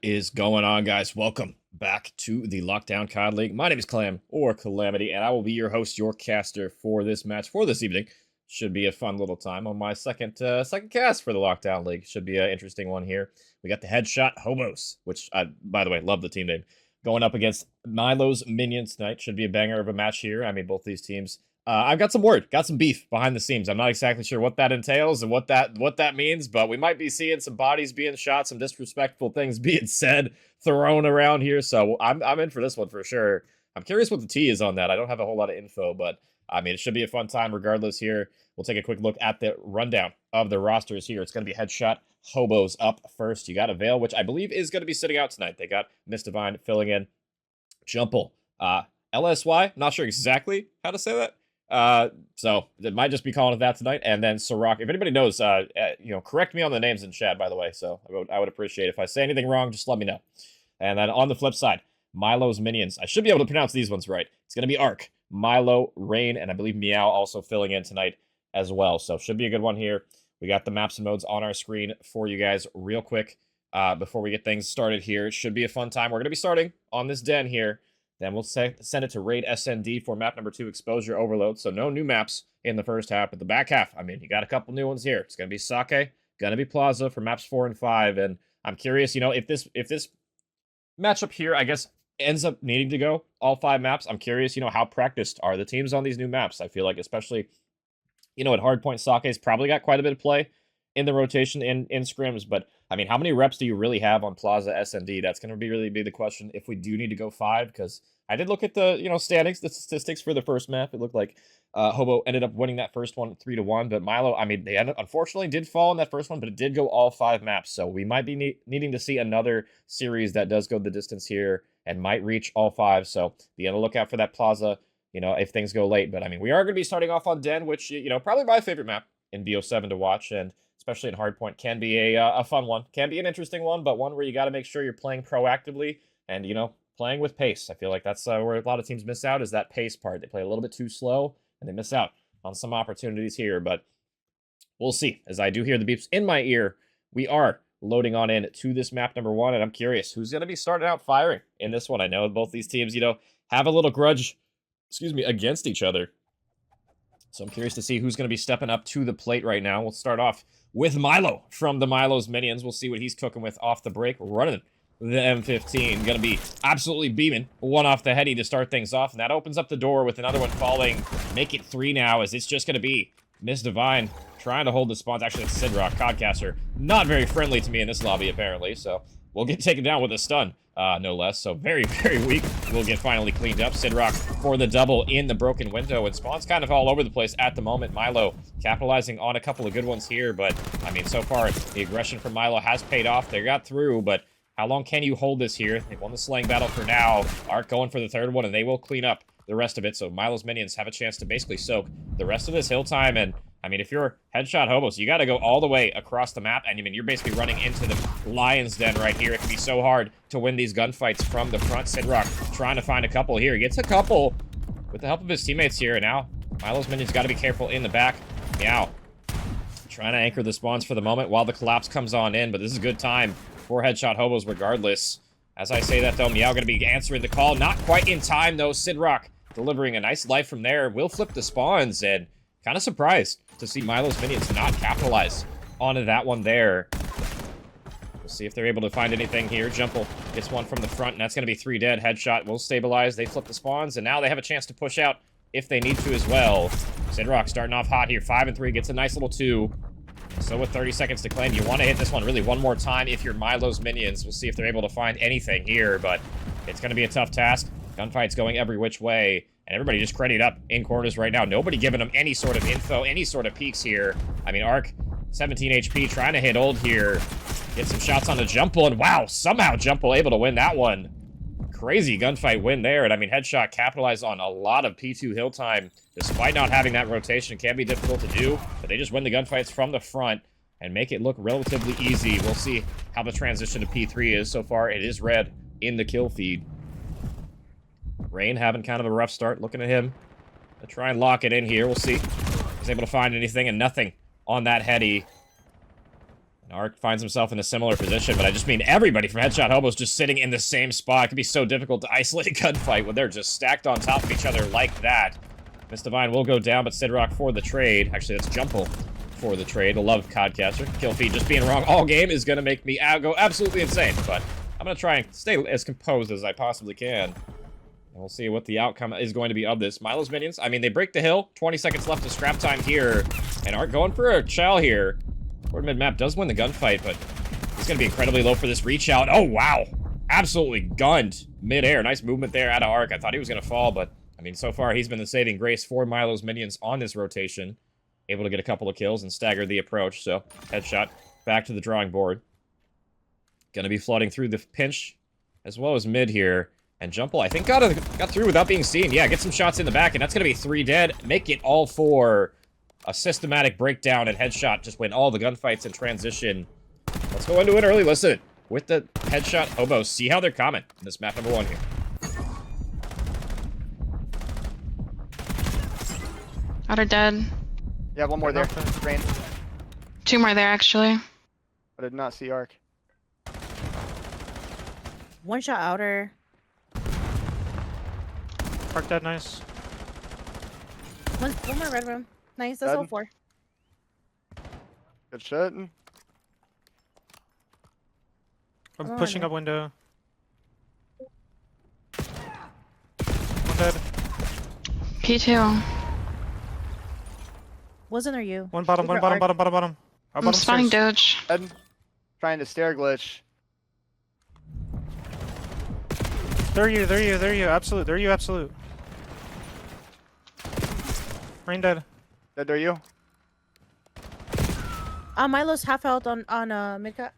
is going on, guys? Welcome back to the Lockdown COD League. My name is Clam, or Calamity, and I will be your host, your caster for this match for this evening. Should be a fun little time on my second cast for the Lockdown League. Should be an interesting one here. We got the Headshot Hobos, which I, by the way, love the team name. Going up against Milos Minions tonight. Should be a banger of a match here. I mean, both these teams. I've got some word, got some beef behind the scenes. I'm not exactly sure what that entails and what that means, but we might be seeing some bodies being shot, some disrespectful things being said, thrown around here. So I'm in for this one for sure. I'm curious what the T is on that. I don't have a whole lot of info, but I mean, it should be a fun time regardless here. We'll take a quick look at the rundown of the rosters here. It's going to be Headshot Hobos up first. You got a Veil, which I believe is going to be sitting out tonight. They got Miss Divine filling in. Jumple. LSY. Not sure exactly how to say that. So it might just be calling it that tonight. And then Sirach, if anybody knows, correct me on the names in chat, by the way. So I would appreciate it. If I say anything wrong, just let me know. And then on the flip side, Milo's Minions. I should be able to pronounce these ones right. It's going to be Arc, Milo, Rain, and I believe Meow also filling in tonight as well. So should be a good one here. We got the maps and modes on our screen for you guys real quick before we get things started here. It should be a fun time. We're going to be starting on this den here. Then we'll send it to Raid SND for map number 2, Exposure Overload. So no new maps in the first half, but the back half, I mean, you got a couple new ones here. It's going to be Sake, going to be Plaza for maps 4 and 5. And I'm curious, if this matchup here, I guess, ends up needing to go all 5 maps. I'm curious, how practiced are the teams on these new maps? I feel like especially, at Hardpoint, Sake's probably got quite a bit of play in the rotation in scrims, but I mean, how many reps do you really have on Plaza SND? That's going to really be the question if we do need to go 5, because I did look at the standings, the statistics for the first map. It looked like Hobo ended up winning that first one 3-1, but Milo, I mean, they unfortunately did fall in that first one, but it did go all 5 maps, so we might be needing to see another series that does go the distance here and might reach all 5. So be on the lookout for that Plaza, if things go late. But I mean, we are going to be starting off on Den, which probably my favorite map in BO7 to watch, and especially in Hardpoint, can be a fun one. Can be an interesting one, but one where you got to make sure you're playing proactively and, playing with pace. I feel like that's where a lot of teams miss out, is that pace part. They play a little bit too slow, and they miss out on some opportunities here. But we'll see. As I do hear the beeps in my ear, we are loading on in to this map number 1, and I'm curious who's going to be starting out firing in this one. I know both these teams, have a little grudge, against each other. So I'm curious to see who's going to be stepping up to the plate right now. We'll start off with Milo from the Milos Minions. We'll see what he's cooking with off the break. Running the M15. Going to be absolutely beaming one off the heady to start things off. And that opens up the door with another one falling. Make it 3 now, as it's just going to be Miss Divine trying to hold the spawns. Actually, it's Sidrock, Codcaster. Not very friendly to me in this lobby, apparently. So we'll get taken down with a stun. No less. So very, very weak. We'll get finally cleaned up. Sidrock for the double in the broken window, and Spawn's kind of all over the place at the moment. Milo capitalizing on a couple of good ones here, but I mean, so far the aggression from Milo has paid off. They got through, but how long can you hold this here? They won the slaying battle for now. Arc going for the third one, and they will clean up the rest of it. So Milo's Minions have a chance to basically soak the rest of this hill time. And I mean, if you're Headshot Hobos, you got to go all the way across the map, and I mean, you're basically running into the Lion's Den right here. It can be so hard to win these gunfights from the front. Sidrock trying to find a couple here. He gets a couple with the help of his teammates here, and now Milo's Minions got to be careful in the back. Meow trying to anchor the spawns for the moment while the collapse comes on in, but this is a good time for Headshot Hobos regardless. As I say that, though, Meow going to be answering the call. Not quite in time, though. Sidrock delivering a nice life from there. Will flip the spawns, and kind of surprised to see Milo's Minions not capitalize onto that one there. We'll see if they're able to find anything here. Jumple gets one from the front, and that's going to be 3 dead. Headshot will stabilize. They flip the spawns, and now they have a chance to push out if they need to as well. Sidrock starting off hot here. 5 and 3 gets a nice little 2. So with 30 seconds to claim, you want to hit this one really one more time if you're Milo's Minions. We'll see if they're able to find anything here, but it's going to be a tough task. Gunfight's going every which way, and everybody just credit up in corners right now. Nobody giving them any sort of info, any sort of peeks here. I mean, Arc, 17 HP, trying to hit old here. Get some shots on the Jumple, and wow, somehow Jumple able to win that one. Crazy gunfight win there, and I mean, Headshot capitalized on a lot of P2 hill time, despite not having that rotation. Can be difficult to do, but they just win the gunfights from the front and make it look relatively easy. We'll see how the transition to P3 is. So far, it is red in the kill feed. Rain having kind of a rough start. Looking at him to try and lock it in here. We'll see. He's able to find anything, and nothing on that heady. Ark finds himself in a similar position, but I just mean everybody from Headshot Hobos just sitting in the same spot. It can be so difficult to isolate a gunfight when they're just stacked on top of each other like that. Miss Divine will go down, but Sidrock for the trade. Actually, that's Jumple for the trade. I love Codcaster. Kill feed just being wrong all game is going to make me go absolutely insane, but I'm going to try and stay as composed as I possibly can. And we'll see what the outcome is going to be of this. Milo's minions, I mean, they break the hill. 20 seconds left of scrap time here. And Ark going for a chow here. Forward mid-map does win the gunfight, but it's going to be incredibly low for this reach out. Oh, wow. Absolutely gunned mid-air. Nice movement there out of Ark. I thought he was going to fall, but, I mean, so far he's been the saving grace for Milo's minions on this rotation. Able to get a couple of kills and stagger the approach, so Headshot back to the drawing board. Going to be flooding through the pinch as well as mid here. And Jumple, I think, got through without being seen. Yeah, get some shots in the back, and that's going to be 3 dead. Make it all 4. A systematic breakdown, and Headshot just win all the gunfights in transition. Let's go into it early. Listen, with the Headshot Hobos, see how they're coming in this map number 1 here. Outer dead. Yeah, one more there. Rain. 2 more there, actually. I did not see Ark. One shot outer. Ark dead, nice. One more red room. Nice, that's all Dead. 4. Good shit. I'm Oh, pushing no. up window. One dead. P2. Wasn't or you? One bottom, Super one bottom, Arc. bottom. Our I'm bottom spawning stairs. Doge. Dead. Trying to stair glitch. There you, absolute, there you, absolute. Rain dead. Dead, are you? Milo's half health on mid cut.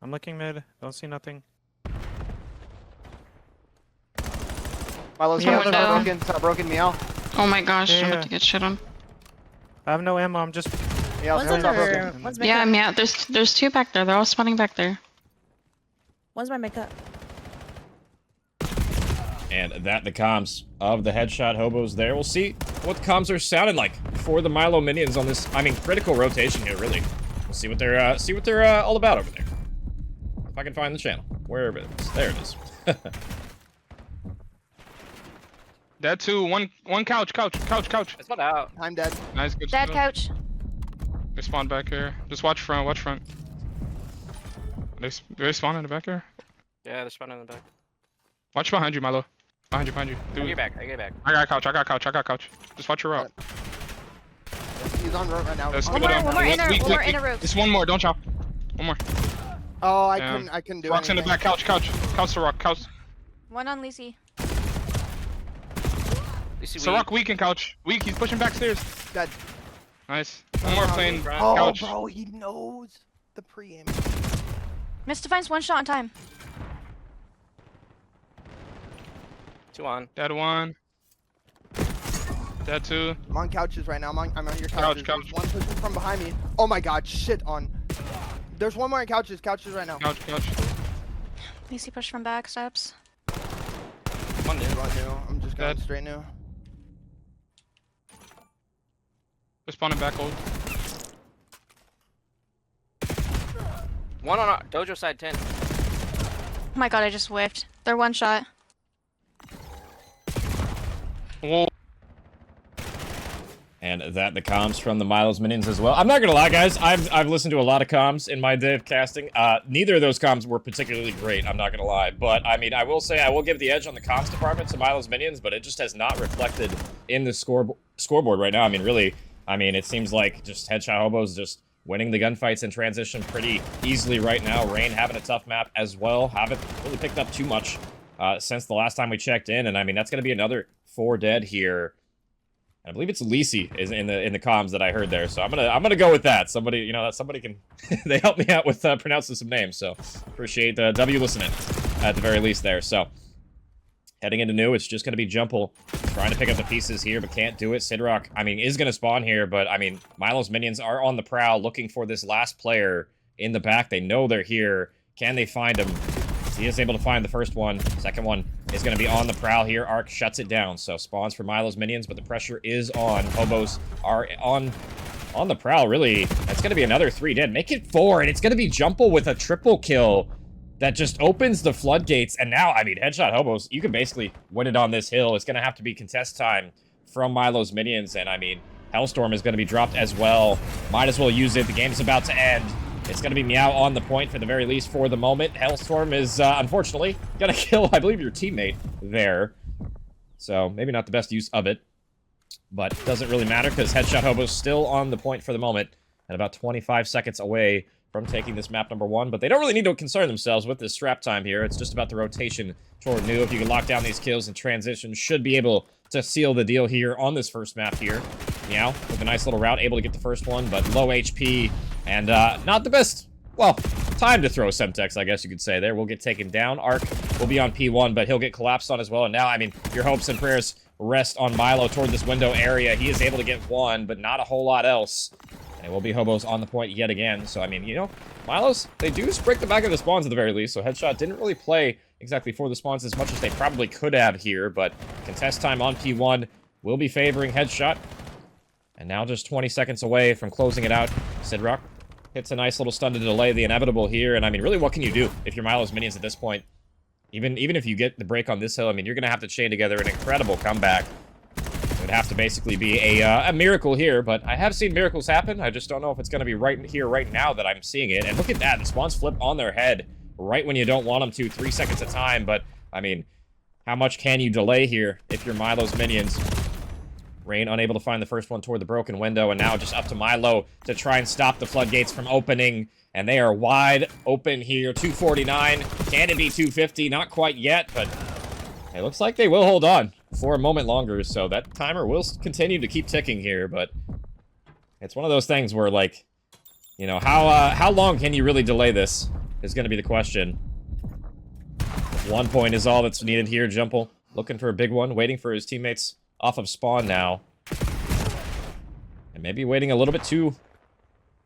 I'm looking mid, don't see nothing. Milo's Yeah, health, window. stop broken, meow. Oh my gosh, I'm Yeah. about to get shit on. I have no ammo, I'm just... Meow, One's stop under. broken. One's mid Yeah, cut. yeah, there's 2 back there. They're all spawning back there. One's my mid cut. And that the comms of the Headshot Hobos there. We'll see what the comms are sounding like for the Milo minions on this, I mean, critical rotation here, really. We'll see what they're all about over there. If I can find the channel. Wherever it is. There it is. Dead 2, one couch. It's not out. I'm dead. Nice, good Dead stuff. couch. They spawned back here. Just watch front. They spawn in the back here. Yeah, they're spawning in the back. Watch behind you, Milo. Behind you. I Dude, get back. I get back. I got couch. Just watch your route. He's on road right now. Let's One go more, down. one more inner, Weak, one more weak. inner roof. Just one more, don't chop. One more. Oh, I Yeah. couldn't do Rock's in the anything. back, couch to rock, couch. One on Lisi. You see, So rock weak and couch. Weak, he's pushing back stairs. Dead. Nice. One more plane, Oh, couch. bro, he knows the pre-aim. Missed Defiance 1 shot on time. 2 on. Dead 1. Dead 2. I'm on couches right now. I'm on your couches. Couch. There's one pushing from behind me. Oh my god, shit on. There's one more on couches right now. Couch. Lisi pushed from back steps. One new. Run new. I'm just going Dead. straight new. They're spawning back old. One on Dojo side 10. Oh my god, I just whiffed. They're 1 shot. Whoa. And that the comms from the Milos minions as well. I'm not gonna lie, guys. I've listened to a lot of comms in my day of casting. Neither of those comms were particularly great. I'm not gonna lie, but I mean, I will say I will give the edge on the comms department to Milos minions, but it just has not reflected in the scoreboard right now. I mean, really, it seems like just Headshot Hobos just winning the gunfights in transition pretty easily right now. Rain having a tough map as well. Haven't really picked up too much since the last time we checked in, and I mean that's gonna be another 4 dead here. I believe it's Lisi is in the comms that I heard there, so I'm gonna go with that. Somebody, somebody can they help me out with pronouncing some names, so appreciate W listening at the very least there. So heading into new, it's just gonna be Jumple trying to pick up the pieces here, but can't do it. Sidrock, is gonna spawn here, but Milo's minions are on the prowl looking for this last player in the back. They know they're here. Can they find him? He is able to find the first one. Second one is going to be on the prowl here. Ark shuts it down. So spawns for Milo's minions, but the pressure is on. Hobos are on on the prowl, really. That's going to be another 3 dead. Make it 4, and it's going to be Jumple with a triple kill that just opens the floodgates. And now, I mean, Headshot Hobos, you can basically win it on this hill. It's going to have to be contest time from Milo's minions, and I mean, Hellstorm is going to be dropped as well. Might as well use it. The game's about to end. It's going to be Meow on the point for the very least for the moment. Hellstorm is, unfortunately, going to kill, I believe, your teammate there. So, maybe not the best use of it. But doesn't really matter because Headshot Hobo's still on the point for the moment. And about 25 seconds away from taking this map number 1. But they don't really need to concern themselves with this strap time here. It's just about the rotation toward new. If you can lock down these kills and transition, should be able to seal the deal here on this first map here. Meow, with a nice little route, able to get the first one, but low HP. And not the best, well, time to throw Semtex, I guess you could say there. Will get taken down. Arc will be on P1, but he'll get collapsed on as well. And now, I mean, your hopes and prayers rest on Milo toward this window area. He is able to get 1, but not a whole lot else. And it will be Hobos on the point yet again. So, I mean, you know, Milos, they do break the back of the spawns at the very least. So Headshot didn't really play exactly for the spawns as much as they probably could have here. But contest time on P1 will be favoring Headshot. And now just 20 seconds away from closing it out. Sidrock hits a nice little stun to delay the inevitable here. And I mean, really, what can you do if you're Milo's minions at this point? Even if you get the break on this hill, I mean, you're going to have to chain together an incredible comeback. It would have to basically be a miracle here, but I have seen miracles happen. I just don't know if it's going to be right here, right now that I'm seeing it. And look at that. The spawns flip on their head right when you don't want them to, 3 seconds at a time. But, I mean, how much can you delay here if you're Milo's minions? Rain unable to find the first one toward the broken window, and now just up to Milo to try and stop the floodgates from opening. And they are wide open here. 249. Can it be 250? Not quite yet, but it looks like they will hold on for a moment longer. So that timer will continue to keep ticking here, but it's one of those things where, like, you know, how long can you really delay this is going to be the question. 1 point is all that's needed here. Jumple looking for a big one, waiting for his teammates off of spawn now. And maybe waiting a little bit too...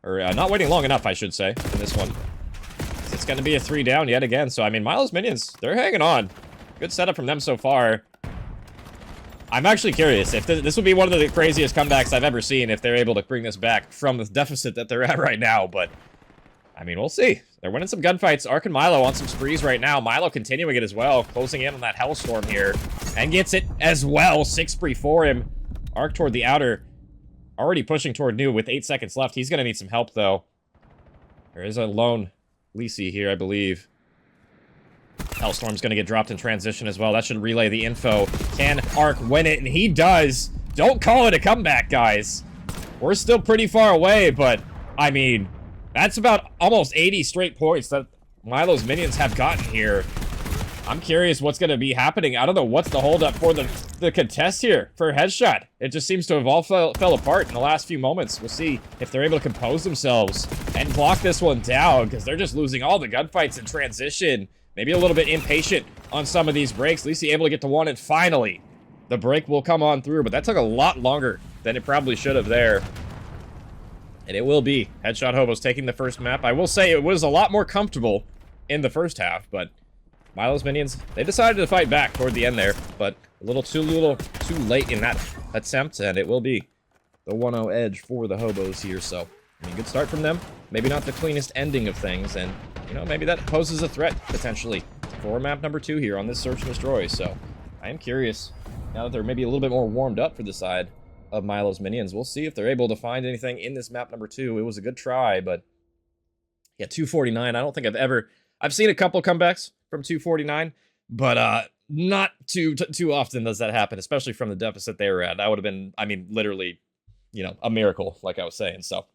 Or not waiting long enough, I should say, in this one. It's going to be a 3 down yet again. So, I mean, Milo's minions, they're hanging on. Good setup from them so far. I'm actually curious if this would be one of the craziest comebacks I've ever seen if they're able to bring this back from the deficit that they're at right now. But, I mean, we'll see. They're winning some gunfights. Ark and Milo on some sprees right now. Milo continuing it as well, closing in on that Hellstorm here. And gets it as well. 6 spree for him. Ark toward the outer. Already pushing toward new with 8 seconds left. He's going to need some help, though. There is a lone Lisi here, I believe. Hellstorm's going to get dropped in transition as well. That should relay the info. Can Ark win it? And he does. Don't call it a comeback, guys. We're still pretty far away, but, I mean, that's about almost 80 straight points that Milo's minions have gotten here. I'm curious what's going to be happening. I don't know what's the holdup for the contest here for Headshot. It just seems to have all fell apart in the last few moments. We'll see if they're able to compose themselves and block this one down, because they're just losing all the gunfights in transition. Maybe a little bit impatient on some of these breaks. At least he's able to get to 1, and finally, the break will come on through. But that took a lot longer than it probably should have there. And it will be Headshot Hobos taking the first map. I will say it was a lot more comfortable in the first half, but Milo's minions, they decided to fight back toward the end there, but a little too late in that attempt, and it will be the 1-0 edge for the Hobos here. So, I mean, good start from them. Maybe not the cleanest ending of things, and, you know, maybe that poses a threat, potentially, for map number 2 here on this Search and Destroy. So, I am curious, now that they're maybe a little bit more warmed up for the side of Milo's minions, we'll see if they're able to find anything in this map number 2. It was a good try, but, yeah, 249, I don't think I've seen a couple comebacks from 249, but not too often does that happen, especially from the deficit they were at. That would have been, I mean, literally, you know, a miracle, like I was saying. So,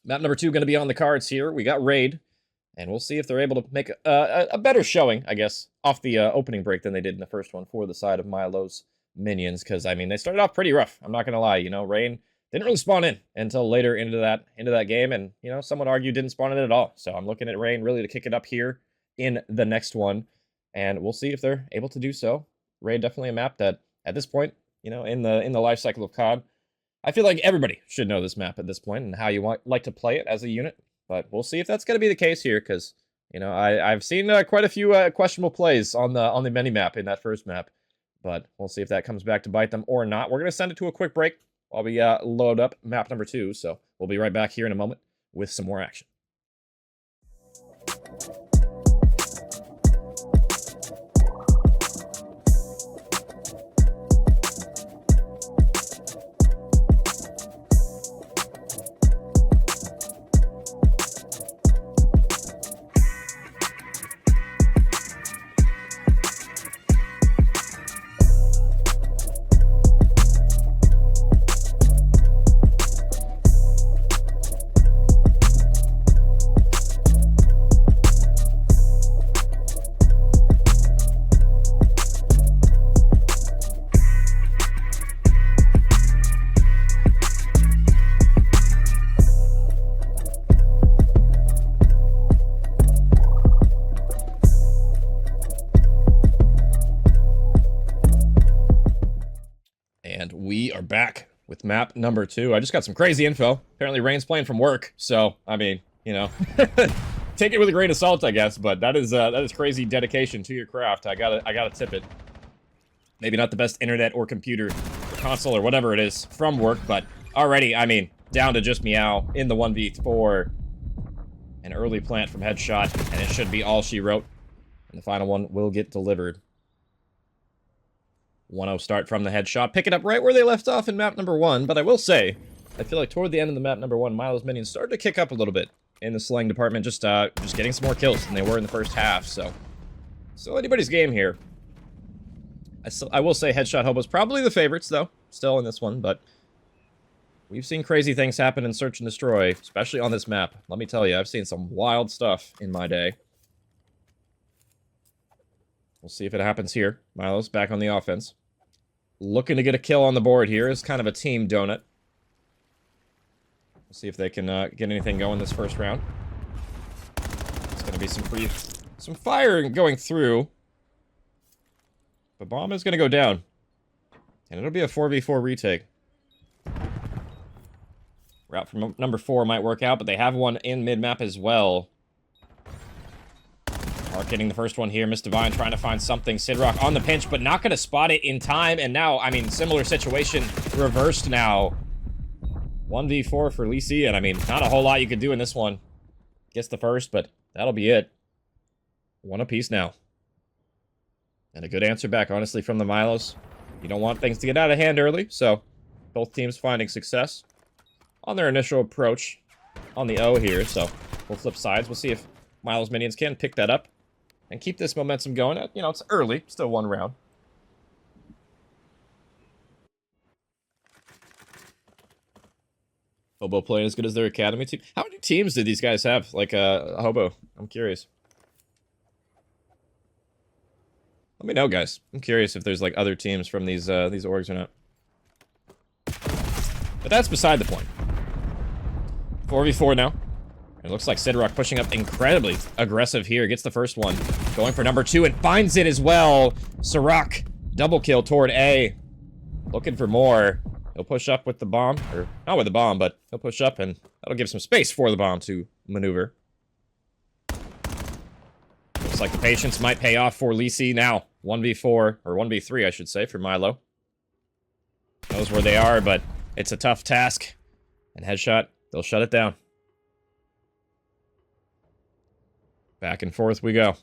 map number 2 going to be on the cards here. We got Raid, and we'll see if they're able to make a better showing, I guess, off the opening break than they did in the first one for the side of Milo's minions, because, I mean, they started off pretty rough. I'm not going to lie, you know, Rain didn't really spawn in until later into that game, and, you know, some would argue didn't spawn in at all. So I'm looking at Rain really to kick it up here in the next one, and we'll see if they're able to do so. Raid definitely a map that, at this point, you know, in the life cycle of COD, I feel like everybody should know this map at this point and how you like to play it as a unit. But we'll see if that's going to be the case here, because, you know, I've seen quite a few questionable plays on the mini map in that first map. But we'll see if that comes back to bite them or not. We're going to send it to a quick break. while we load up map number 2. So we'll be right back here in a moment with some more action. And we are back with map number 2. I just got some crazy info. Apparently Rain's playing from work, so, I mean, you know, take it with a grain of salt, I guess, but that is crazy dedication to your craft. I gotta tip it. Maybe not the best internet or computer or console or whatever it is from work, but already, I mean, down to just Meow in the 1v4. An early plant from Headshot, and it should be all she wrote. And the final one will get delivered. 1-0 start from the Headshot. Pick it up right where they left off in map number 1, but I will say, I feel like toward the end of the map number 1, Milos' minions started to kick up a little bit in the slaying department, just getting some more kills than they were in the first half, so still anybody's game here. I will say Headshot Hobos probably the favorites, though, still in this one, but we've seen crazy things happen in Search and Destroy, especially on this map. Let me tell you, I've seen some wild stuff in my day. We'll see if it happens here. Milos back on the offense. Looking to get a kill on the board here is kind of a team donut. We'll see if they can get anything going this first round. It's going to be some fire going through. But bomb is going to go down. And it'll be a 4v4 retake. Route from number 4 might work out, but they have one in mid-map as well. Arc getting the first one here. Miss Divine trying to find something. Sidrock on the pinch, but not going to spot it in time. And now, I mean, similar situation reversed now. 1v4 for Lisi, and I mean, not a whole lot you could do in this one. Gets the first, but that'll be it. One apiece now. And a good answer back, honestly, from the Milos. You don't want things to get out of hand early, so both teams finding success on their initial approach on the O here. So we'll flip sides. We'll see if Milos' minions can pick that up and keep this momentum going. You know, it's early, still one round. Hobo playing as good as their academy team. How many teams did these guys have? Like Hobo, I'm curious. Let me know, guys. I'm curious if there's like other teams from these orgs or not. But that's beside the point. 4v4 now. It looks like Sidrock pushing up incredibly aggressive here. Gets the first one. Going for number 2 and finds it as well. Sidrock, double kill toward A. Looking for more. He'll push up with the bomb. Or, not with the bomb, but he'll push up and that'll give some space for the bomb to maneuver. Looks like the patience might pay off for Lisi now. 1v4, or 1v3, I should say, for Milo. Knows where they are, but it's a tough task. And Headshot, they'll shut it down. Back and forth we go.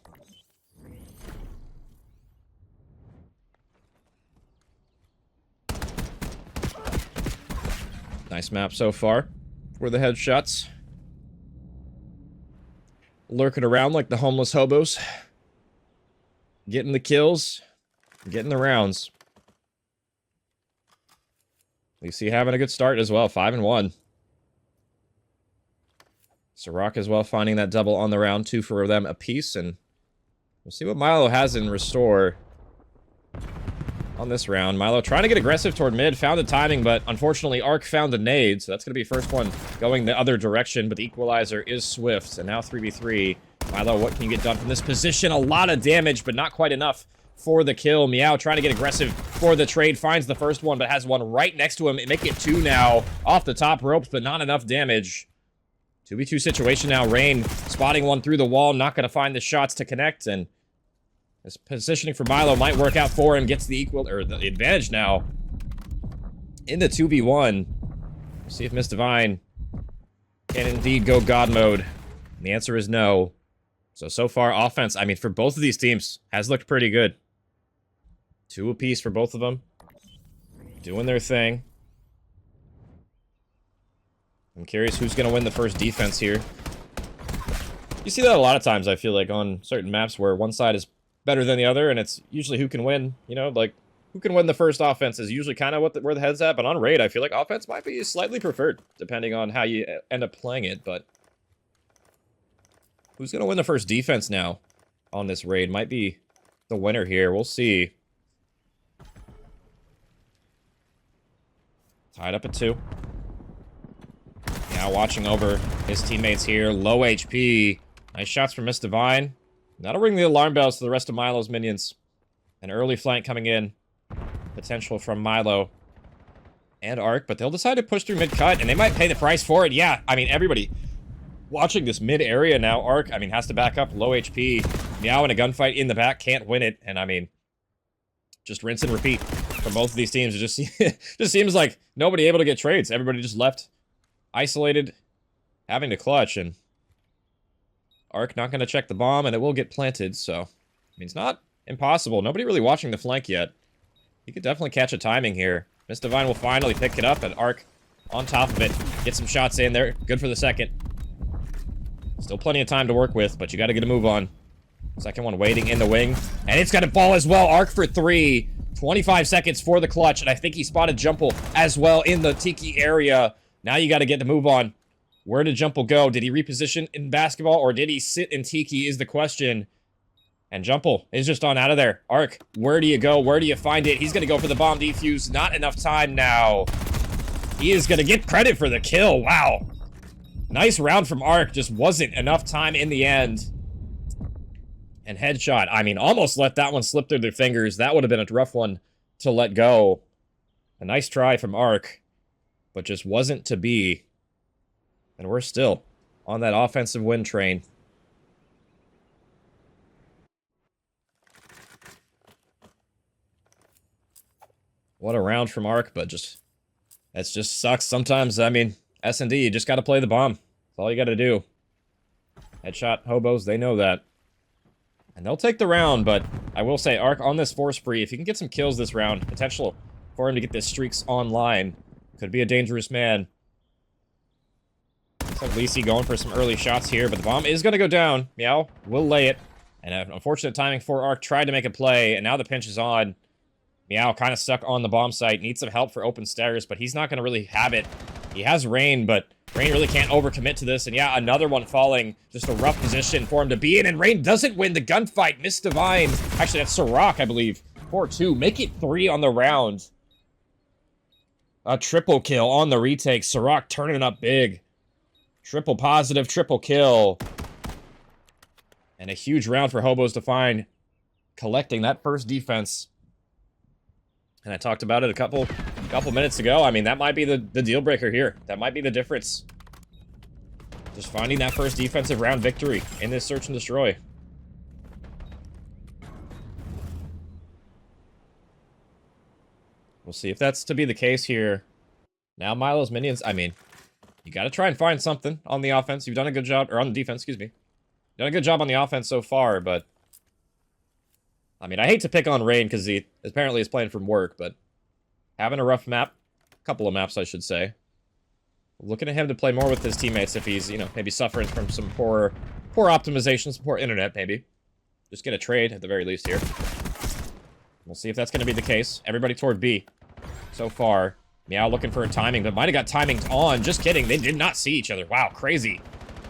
Nice map so far for the Headshots. Lurking around like the homeless hobos. Getting the kills. Getting the rounds. You see having a good start as well. 5-1. Sidrock as well finding that double on the round. 2 for them apiece. And we'll see what Milo has in restore on this round. Milo trying to get aggressive toward mid. Found the timing, but unfortunately Arc found the nade. So that's going to be first one going the other direction. But the equalizer is swift. And now 3v3. Milo, what can you get done from this position? A lot of damage, but not quite enough for the kill. Meow trying to get aggressive for the trade. Finds the first one, but has one right next to him. Make it 2 now. Off the top ropes, but not enough damage. 2v2 situation now. Rain spotting one through the wall. Not going to find the shots to connect. And this positioning for Milo might work out for him. Gets the equal, or the advantage now in the 2v1. See if Miss Divine can indeed go God mode. And the answer is no. So far, offense, I mean, for both of these teams, has looked pretty good. 2 apiece for both of them. Doing their thing. I'm curious who's going to win the first defense here. You see that a lot of times, I feel like, on certain maps where one side is better than the other, and it's usually who can win, you know, like, who can win the first offense is usually kind of where the head's at, but on Raid, I feel like offense might be slightly preferred, depending on how you end up playing it, but who's going to win the first defense now on this Raid might be the winner here. We'll see. Tied up at 2. Now watching over his teammates here. Low HP. Nice shots from Miss Divine. That'll ring the alarm bells to the rest of Milo's minions. An early flank coming in. Potential from Milo and Arc, but they'll decide to push through mid-cut, and they might pay the price for it. Yeah, I mean, everybody watching this mid-area now. Arc, I mean, has to back up. Low HP. Meow in a gunfight in the back. Can't win it, and I mean, just rinse and repeat for both of these teams. It just seems like nobody able to get trades. Everybody just left isolated, having to clutch, and Arc not going to check the bomb, and it will get planted, so I mean, it's not impossible. Nobody really watching the flank yet. He could definitely catch a timing here. Miss Divine will finally pick it up, and Arc on top of it. Get some shots in there. Good for the second. Still plenty of time to work with, but you got to get a move on. Second one waiting in the wing, and it's going to fall as well. Arc for 3. 25 seconds for the clutch, and I think he spotted Jumple as well in the Tiki area. Now you got to get the move on. Where did Jumple go? Did he reposition in basketball, or did he sit in Tiki is the question. And Jumple is just on out of there. Arc, where do you go? Where do you find it? He's going to go for the bomb defuse. Not enough time now. He is going to get credit for the kill. Wow. Nice round from Arc. Just wasn't enough time in the end. And headshot. I mean, almost let that one slip through their fingers. That would have been a rough one to let go. A nice try from Arc, but just wasn't to be. And we're still on that offensive win train. What a round from Arc, but that just sucks. Sometimes, I mean, S&D, you just got to play the bomb. That's all you got to do. Headshot Hobos, they know that. And they'll take the round, but I will say, Arc on this 4 spree, if he can get some kills this round, potential for him to get this streaks online, could be a dangerous man. Looks like Lisi going for some early shots here, but the bomb is going to go down. Meow will lay it. And unfortunate timing for Arc, tried to make a play, and now the pinch is on. Meow kind of stuck on the bomb site, needs some help for open stairs, but he's not going to really have it. He has Rain, but Rain really can't overcommit to this, and yeah, another one falling. Just a rough position for him to be in, and Rain doesn't win the gunfight. Miss Divine, actually that's Sirach, I believe. 4-2, make it 3 on the round. A triple kill on the retake. Sirach turning it up big. Triple positive, triple kill. And a huge round for Hobos to find, collecting that first defense. And I talked about it a couple minutes ago. I mean, that might be the deal breaker here. That might be the difference. Just finding that first defensive round victory in this search and destroy. We'll see if that's to be the case here. Now Milo's minions, I mean, you got to try and find something on the offense. You've done a good job, or on the defense, excuse me. Done a good job on the offense so far, but I mean, I hate to pick on Rain because he apparently is playing from work, but having a rough map, a couple of maps, I should say. Looking at him to play more with his teammates if he's, you know, maybe suffering from some poor optimization, some poor internet, maybe. Just get a trade at the very least here. We'll see if that's going to be the case. Everybody toward B so far. Meow looking for a timing, but might have got timings on. Just kidding. They did not see each other. Wow, crazy.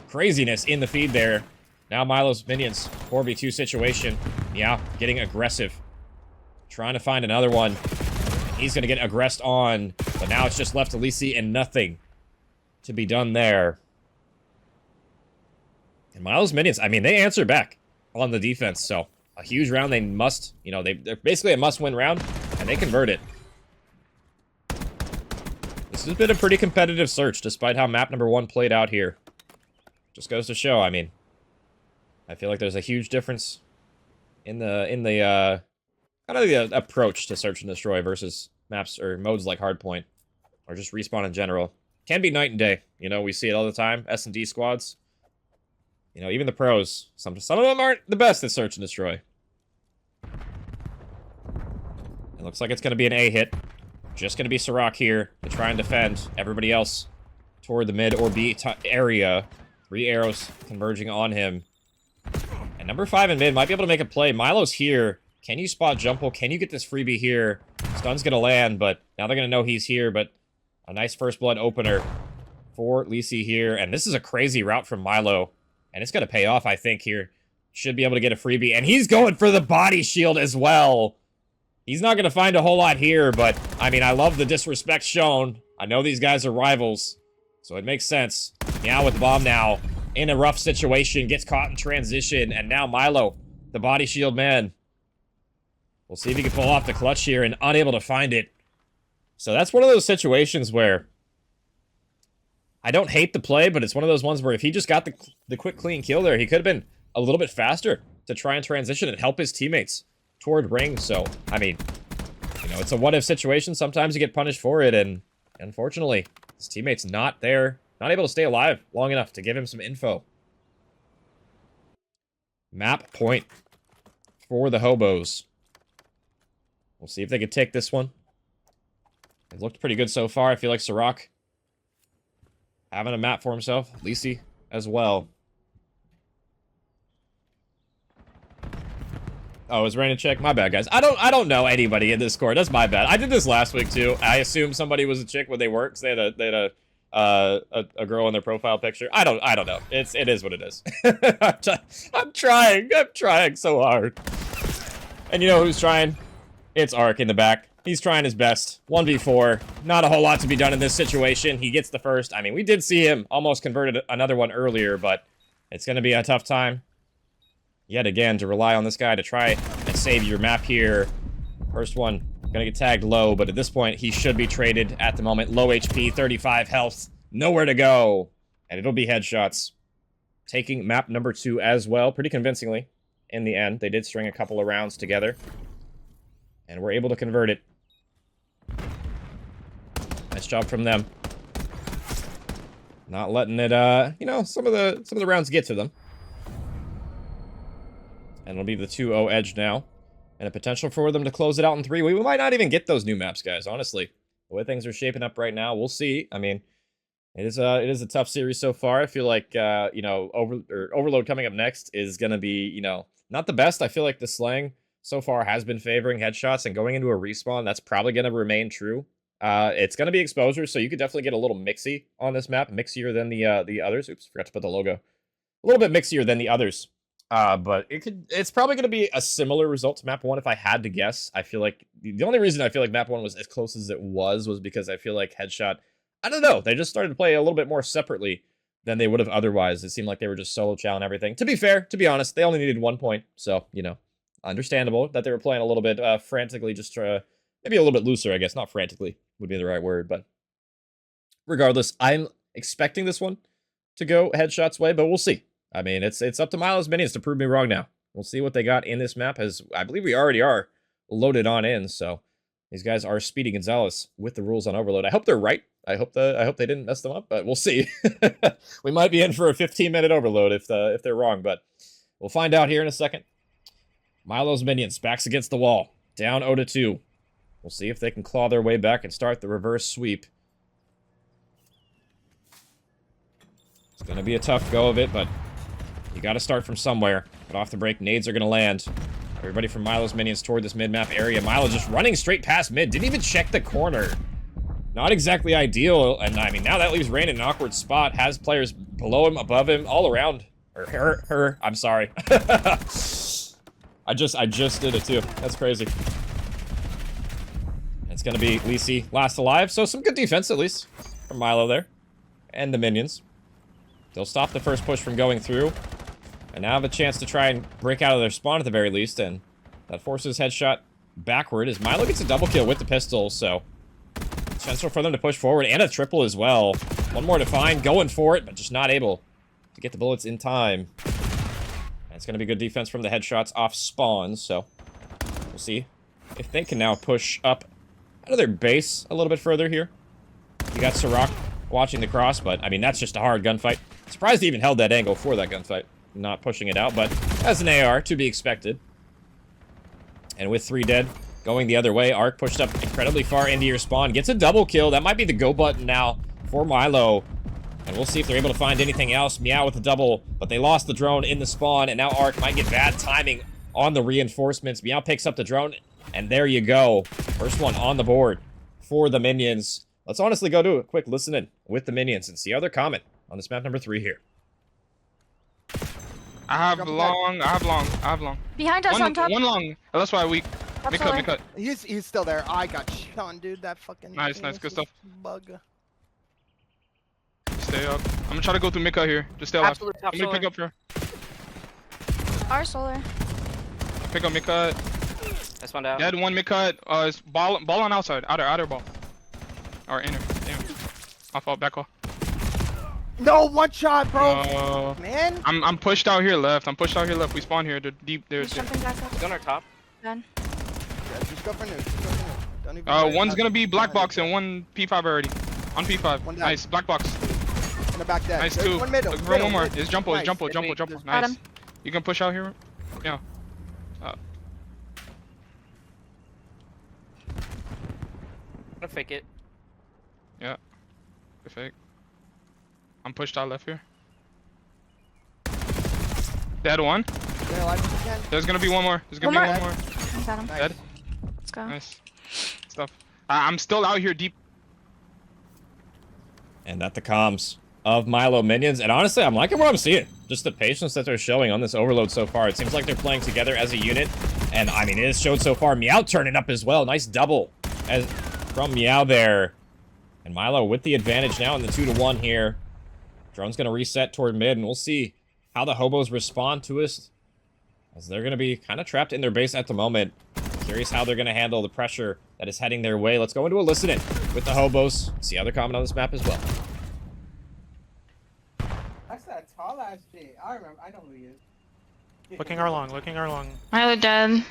Craziness in the feed there. Now Milo's minions, 4v2 situation. Yeah, getting aggressive. Trying to find another one. He's going to get aggressed on. But now it's just left to Lisi and nothing to be done there. And Milo's minions, I mean, they answer back on the defense. So a huge round they must, you know, they're basically a must-win round. And they convert it. This has been a pretty competitive search, despite how map number 1 played out here. Just goes to show, I mean, I feel like there's a huge difference in the kind of the approach to search and destroy versus maps or modes like Hardpoint. or just respawn in general. Can be night and day. You know, we see it all the time. S&D squads. You know, even the pros. Some of them aren't the best at search and destroy. It looks like it's going to be an A hit. Just going to be Sirach here to try and defend everybody else toward the mid or B area. 3 arrows converging on him. And number 5 in mid might be able to make a play. Milo's here. Can you spot Jumple? Can you get this freebie here? Stun's going to land, but now they're going to know he's here. But a nice first blood opener for Lisi here. And this is a crazy route from Milo. And it's going to pay off, I think, here. Should be able to get a freebie. And he's going for the body shield as well. He's not going to find a whole lot here, but, I mean, I love the disrespect shown. I know these guys are rivals, so it makes sense. Now with Bomb now, in a rough situation, gets caught in transition, and now Milo, the body shield man. We'll see if he can pull off the clutch here, and unable to find it. So that's one of those situations where I don't hate the play, but it's one of those ones where if he just got the quick, clean kill there, he could have been a little bit faster to try and transition and help his teammates toward ring. So, I mean, you know, it's a what-if situation. Sometimes you get punished for it, and unfortunately, his teammate's not there, not able to stay alive long enough to give him some info. Map point for the Hobos. We'll see if they can take this one. It looked pretty good so far. I feel like Sirach having a map for himself. Lisi as well. Oh, is Rain a chick? My bad, guys. I don't know anybody in Discord. That's my bad. I did this last week too. I assumed somebody was a chick when they weren't, because they had a girl in their profile picture. I don't know. It is what it is. I'm trying so hard. And you know who's trying? It's Ark in the back. He's trying his best. 1v4. Not a whole lot to be done in this situation. He gets the first. I mean, we did see him almost converted another one earlier, but it's going to be a tough time yet again to rely on this guy to try and save your map here. First one gonna get tagged low, but at this point he should be traded at the moment. Low HP, 35 health, nowhere to go, and it'll be headshots. Taking map number 2 as well, pretty convincingly in the end. They did string a couple of rounds together, and we're able to convert it. Nice job from them. Not letting it, you know, some of the rounds get to them. And it'll be the 2-0 edge now. And a potential for them to close it out in 3. We might not even get those new maps, guys, honestly. The way things are shaping up right now, we'll see. I mean, it is a tough series so far. I feel like, you know, Overload coming up next is going to be, you know, not the best. I feel like the slang so far has been favoring headshots, and going into a respawn, that's probably going to remain true. It's going to be exposure, so you could definitely get a little mixy on this map. Mixier than the others. Oops, forgot to put the logo. A little bit mixier than the others. But it's probably going to be a similar result to map 1 if I had to guess. I feel like the only reason I feel like map 1 was as close as it was because I feel like headshot, I don't know, they just started to play a little bit more separately than they would have otherwise. It seemed like they were just solo chow and everything. To be fair, to be honest, they only needed 1 point, so, you know, understandable that they were playing a little bit frantically, just maybe a little bit looser, I guess. Not frantically would be the right word, but regardless, I'm expecting this one to go headshots way, but we'll see. I mean, it's up to Milos Minions to prove me wrong now. We'll see what they got in this map, as I believe we already are loaded on in, so these guys are Speedy Gonzalez with the rules on Overload. I hope they're right. I hope they didn't mess them up, but we'll see. We might be in for a 15-minute overload if they're wrong, but we'll find out here in a second. Milos Minions, backs against the wall, down 0-2. We'll see if they can claw their way back and start the reverse sweep. It's going to be a tough go of it, but you got to start from somewhere. But off the break, nades are going to land. Everybody from Milos Minions toward this mid-map area. Milo just running straight past mid. Didn't even check the corner. Not exactly ideal. And I mean, now that leaves Rain in an awkward spot. Has players below him, above him, all around. Or her. I'm sorry. I just did it too. That's crazy. It's going to be Lisi last alive. So some good defense, at least, from Milo there. And the minions. They'll stop the first push from going through. And now have a chance to try and break out of their spawn at the very least. And that forces headshot backward as Milo gets a double kill with the pistol. So potential for them to push forward, and a triple as well. One more to find, going for it, but just not able to get the bullets in time. And it's going to be good defense from the headshots off spawn. So we'll see if they can now push up out of their base a little bit further here. You got Ciroc watching the cross, but I mean, that's just a hard gunfight. Surprised he even held that angle for that gunfight. Not pushing it out, but as an AR, to be expected. And with 3 dead, going the other way, Arc pushed up incredibly far into your spawn. Gets a double kill. That might be the go button now for Milo. And we'll see if they're able to find anything else. Meow with a double, but they lost the drone in the spawn, and now Arc might get bad timing on the reinforcements. Meow picks up the drone, and there you go. First one on the board for the minions. Let's honestly go do a quick listen in with the minions and see how they're comment on this map number 3 here. I have long. Behind us on top. One long. Oh, that's why we mid cut. He's still there. I got shit on, dude. That fucking. Nice, good stuff. Bug. Stay up. I'm gonna try to go through mid cut here. Just stay alive. Absolute top Somebody pick up here. Our solar. Pick up mid cut. That's one down. Dead one mid cut. It's ball on outside. Outer ball. Or inner. Damn. Off out back off. No, one shot, bro. Man. I'm pushed out here left. We spawn here. They're deep. He's jumping back up. He's on our top. Done. Yeah, just go for nuke. Don't even worry One's about gonna it. be black box and one P5 already. On P5. One down. Nice. Black box. In the back dead. Nice There's two. One middle. Look for one more. Middle. It's jumpo. Nice. Jumpo. Got Nice. him. You can push out here. Yeah. I'm gonna fake it. Yeah. Good fake. I'm pushed out left here. Dead one. Stay alive if you can. There's gonna be one more. One more. I Got him. Nice. Dead. Let's go. Nice. Stuff. I'm still out here deep. And that the comms of Milo minions. And honestly, I'm liking what I'm seeing. Just the patience that they're showing on this overload so far. It seems like they're playing together as a unit. And I mean, it has showed so far. Meow turning up as well. Nice double from Meow there. And Milo with the advantage now in the 2-1 here. Drone's going to reset toward mid, and we'll see how the Hobos respond to us, as they're going to be kind of trapped in their base at the moment. Curious how they're going to handle the pressure that is heading their way. Let's go into a listen-in with the Hobos. See how they're comment on this map as well. That's that tall ass shit. I remember. I know who he is. Looking our long. Milo dead.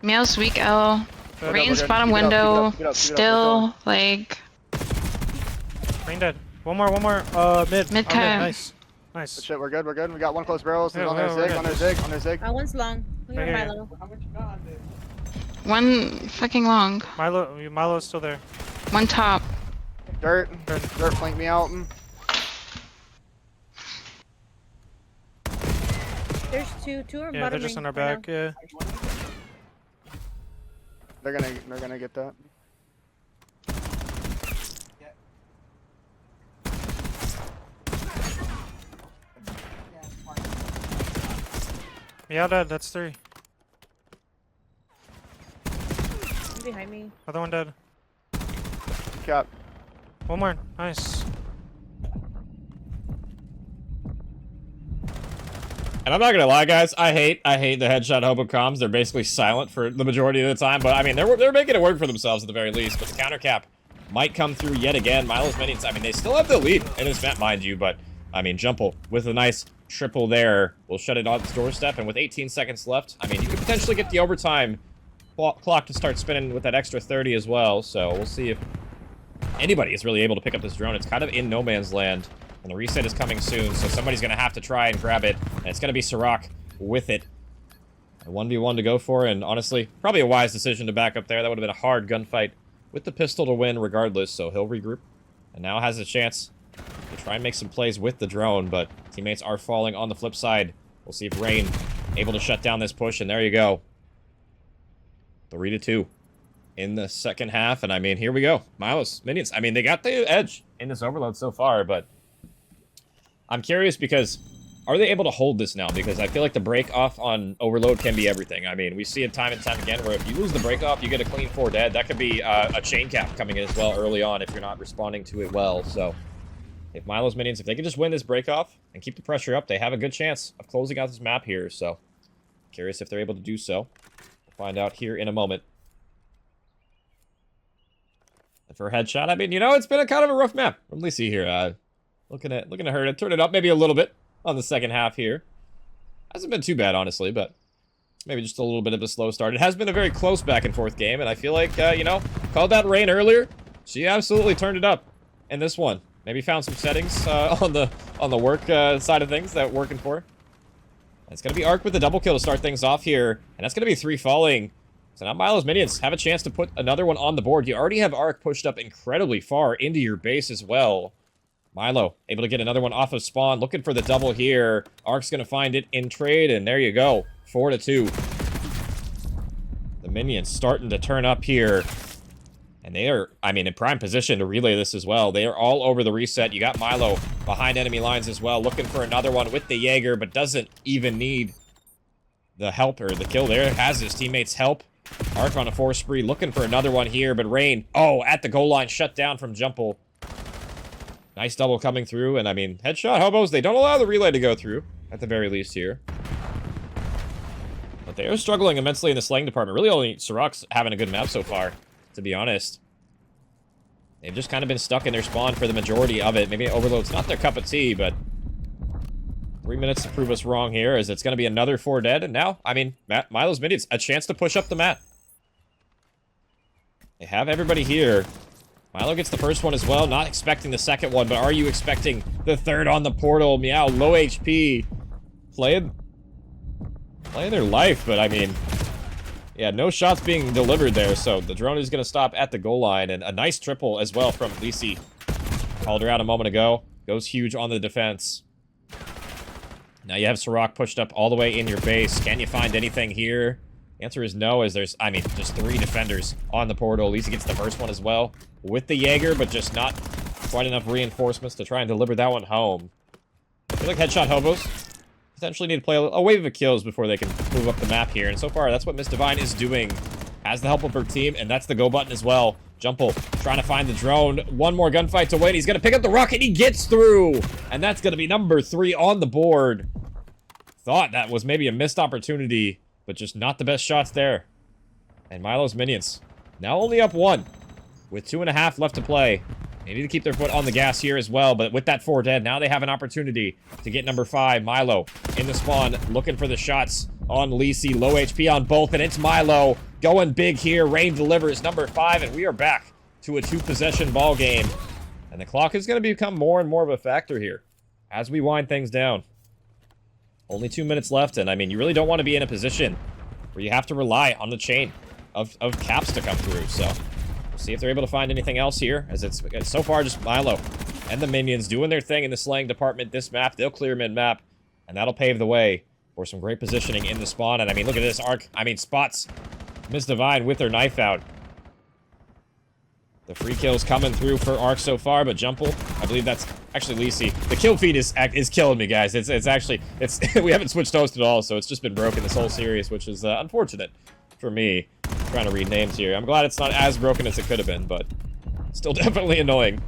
Meow's weak L. Good, Rain's good. bottom Keep it up, window. keep it up. Still, like, Rain dead. One more. Mid. Mid Oh, cut. Nice. Shit, we're good. We got one close barrel. Yeah, On their we're zig. good. On their zig. One's long. Look at Right here. Milo. How much you got on this? one fucking long. Milo's still there. One top. Dirt. Flank me out. There's two are Yeah, bottom they're just ring on our right back. Yeah. They're gonna get that. Yeah, dead. That's 3. now. Behind me. Other one dead. Cap. One more. Nice. And I'm not gonna lie, guys. I hate the headshot Hobo comms. They're basically silent for the majority of the time. But I mean, they're making it work for themselves at the very least. But the counter cap might come through yet again. Milo's minions. I mean, they still have the lead in this map, mind you. But I mean, Jumple with a nice triple there will shut it on its doorstep. And with 18 seconds left, I mean, you could potentially get the overtime clock to start spinning with that extra 30 as well. So we'll see if anybody is really able to pick up this drone. It's kind of in no man's land. And the reset is coming soon, so somebody's going to have to try and grab it. And it's going to be Ciroc with it. A 1v1 to go for, and honestly, probably a wise decision to back up there. That would have been a hard gunfight with the pistol to win regardless, so he'll regroup. And now has a chance to try and make some plays with the drone, but teammates are falling on the flip side. We'll see if Rain able to shut down this push, and there you go. 3-2 in the second half, and I mean, here we go. Milos, minions. I mean, they got the edge in this overload so far, but I'm curious because are they able to hold this now? Because I feel like the break off on overload can be everything. I mean, we see it time and time again where if you lose the break off, you get a clean 4 dead. That could be a chain cap coming in as well early on if you're not responding to it well. So if Milo's minions, if they can just win this break off and keep the pressure up, they have a good chance of closing out this map here. So curious if they're able to do so. We'll find out here in a moment. And for a headshot, I mean, you know, it's been a kind of a rough map. Let me see here. Looking at her to turn it up maybe a little bit on the second half here. Hasn't been too bad, honestly, but maybe just a little bit of a slow start. It has been a very close back and forth game, and I feel like, you know, called that Rain earlier. She absolutely turned it up in this one. Maybe found some settings on the work side of things that working for. It's going to be Arc with the double kill to start things off here. And that's going to be 3 falling. So now Milo's minions have a chance to put another one on the board. You already have Arc pushed up incredibly far into your base as well. Milo able to get another one off of spawn. Looking for the double here. Arc's going to find it in trade. And there you go. 4-2. The minions starting to turn up here. And they are, I mean, in prime position to relay this as well. They are all over the reset. You got Milo behind enemy lines as well. Looking for another one with the Jaeger, but doesn't even need the help or the kill there. Has his teammates help. Arc on a 4 spree. Looking for another one here, but Rain, oh, at the goal line, shut down from Jumple. Nice double coming through. And, I mean, headshot Hobos, they don't allow the relay to go through, at the very least here. But they are struggling immensely in the slaying department. Really only Siroc's having a good map so far, to be honest. They've just kind of been stuck in their spawn for the majority of it. Maybe Overload's not their cup of tea, but 3 minutes to prove us wrong here, as it's going to be another 4 dead. And now, I mean, Milo's minions, a chance to push up the mat. They have everybody here. Milo gets the first one as well. Not expecting the second one, but are you expecting the third on the portal? Meow, low HP. Playing their life, but I mean... Yeah, no shots being delivered there, so the drone is going to stop at the goal line. And a nice triple as well from Lisi. Called her out a moment ago. Goes huge on the defense. Now you have Siroc pushed up all the way in your base. Can you find anything here? The answer is no, as there's, I mean, just 3 defenders on the portal. Lisi gets the first one as well with the Jaeger, but just not quite enough reinforcements to try and deliver that one home. I feel like headshot Hobos potentially need to play a wave of kills before they can move up the map here. And so far, that's what Miss Divine is doing. Has the help of her team, and that's the go button as well. Jumple trying to find the drone. One more gunfight to win. He's going to pick up the rocket. He gets through. And that's going to be number 3 on the board. Thought that was maybe a missed opportunity, but just not the best shots there. And Milo's minions now only up 1 with 2.5 left to play. They need to keep their foot on the gas here as well, but with that 4 dead, now they have an opportunity to get number 5. Milo in the spawn, looking for the shots on Lisi. Low HP on both, and it's Milo going big here. Rain delivers number 5, and we are back to a 2-possession ball game. And the clock is going to become more and more of a factor here as we wind things down. Only 2 minutes left, and I mean, you really don't want to be in a position where you have to rely on the chain of caps to come through, so... See if they're able to find anything else here, as it's so far just Milo and the minions doing their thing in the slaying department. This map, they'll clear mid-map, and that'll pave the way for some great positioning in the spawn. And I mean, look at this Arc. I mean, spots Miss Divine with their knife out. The free kills coming through for Arc so far, but Jumple, I believe that's actually Lisi. The kill feed is killing me, guys. It's actually we haven't switched host at all, so it's just been broken this whole series, which is unfortunate for me. Trying to read names here. I'm glad it's not as broken as it could have been, but still definitely annoying.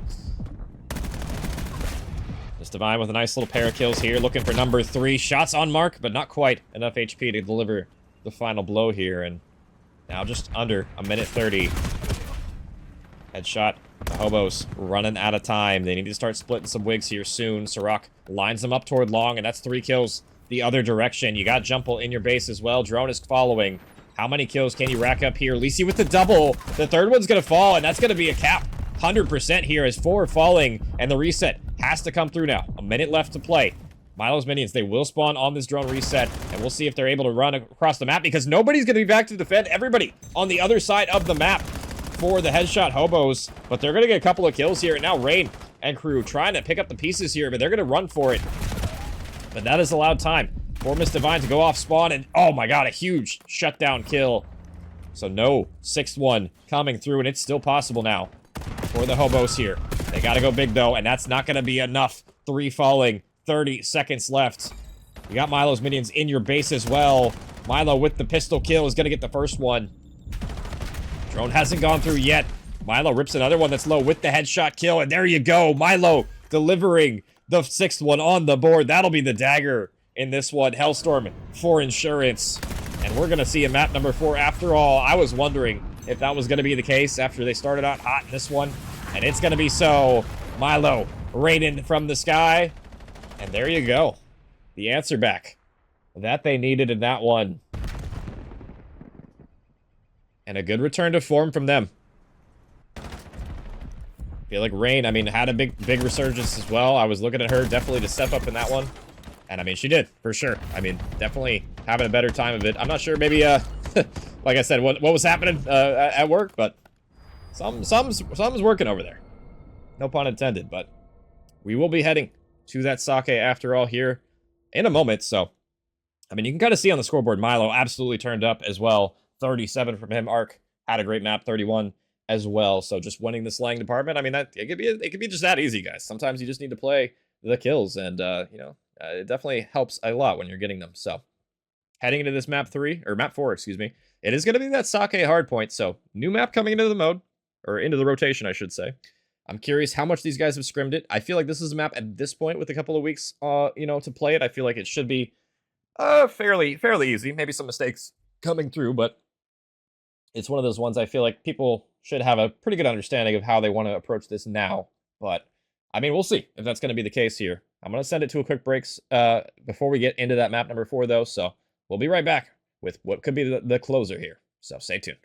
Miss Divine with a nice little pair of kills here, looking for number 3. Shots on mark, but not quite enough HP to deliver the final blow here. And now just under a minute 30. Headshot. The Hobos running out of time. They need to start splitting some wigs here soon. Siroc lines them up toward long, and that's 3 kills the other direction. You got Jumple in your base as well. Drone is following. How many kills can you rack up here? Lisi with the double. The third one's going to fall, and that's going to be a cap. 100% here as 4 falling, and the reset has to come through now. A minute left to play. Milo's minions, they will spawn on this drone reset, and we'll see if they're able to run across the map, because nobody's going to be back to defend everybody on the other side of the map for the headshot Hobos. But they're going to get a couple of kills here, and now Rain and crew trying to pick up the pieces here, but they're going to run for it. But that is allowed time for Miss Divine to go off spawn, and oh my god, a huge shutdown kill. So no 6th one coming through, and it's still possible now for the Hobos here. They gotta go big though, and that's not gonna be enough. 3 falling, 30 seconds left. You got Milo's minions in your base as well. Milo with the pistol kill is gonna get the first one. Drone hasn't gone through yet. Milo rips another one that's low with the headshot kill, and there you go. Milo delivering the 6th one on the board. That'll be the dagger in this one. Hellstorm for insurance. And we're going to see a map number 4 after all. I was wondering if that was going to be the case after they started out hot in this one. And it's going to be so. Milo raining from the sky. And there you go. The answer back that they needed in that one. And a good return to form from them. feel like Rain, I mean, had a big resurgence as well. I was looking at her definitely to step up in that one. And I mean, she did, for sure. I mean, definitely having a better time of it. I'm not sure, maybe, like I said, what was happening at work, but something's working over there. No pun intended, but we will be heading to that sake after all here in a moment. So, I mean, you can kind of see on the scoreboard, Milo absolutely turned up as well. 37 from him. Arc had a great map, 31 as well. So just winning the slaying department, I mean, that it could be just that easy, guys. Sometimes you just need to play the kills, and you know, it definitely helps a lot when you're getting them. So heading into this map 4, excuse me, it is going to be that sake hardpoint. So new map coming into the mode, or into the rotation, I should say. I'm curious how much these guys have scrimmed it. I feel like this is a map at this point with a couple of weeks, you know, to play it. I feel like it should be fairly easy. Maybe some mistakes coming through, but it's one of those ones I feel like people should have a pretty good understanding of how they want to approach this now. But I mean, we'll see if that's going to be the case here. I'm going to send it to a quick breaks before we get into that map number 4, though. So we'll be right back with what could be the closer here. So stay tuned.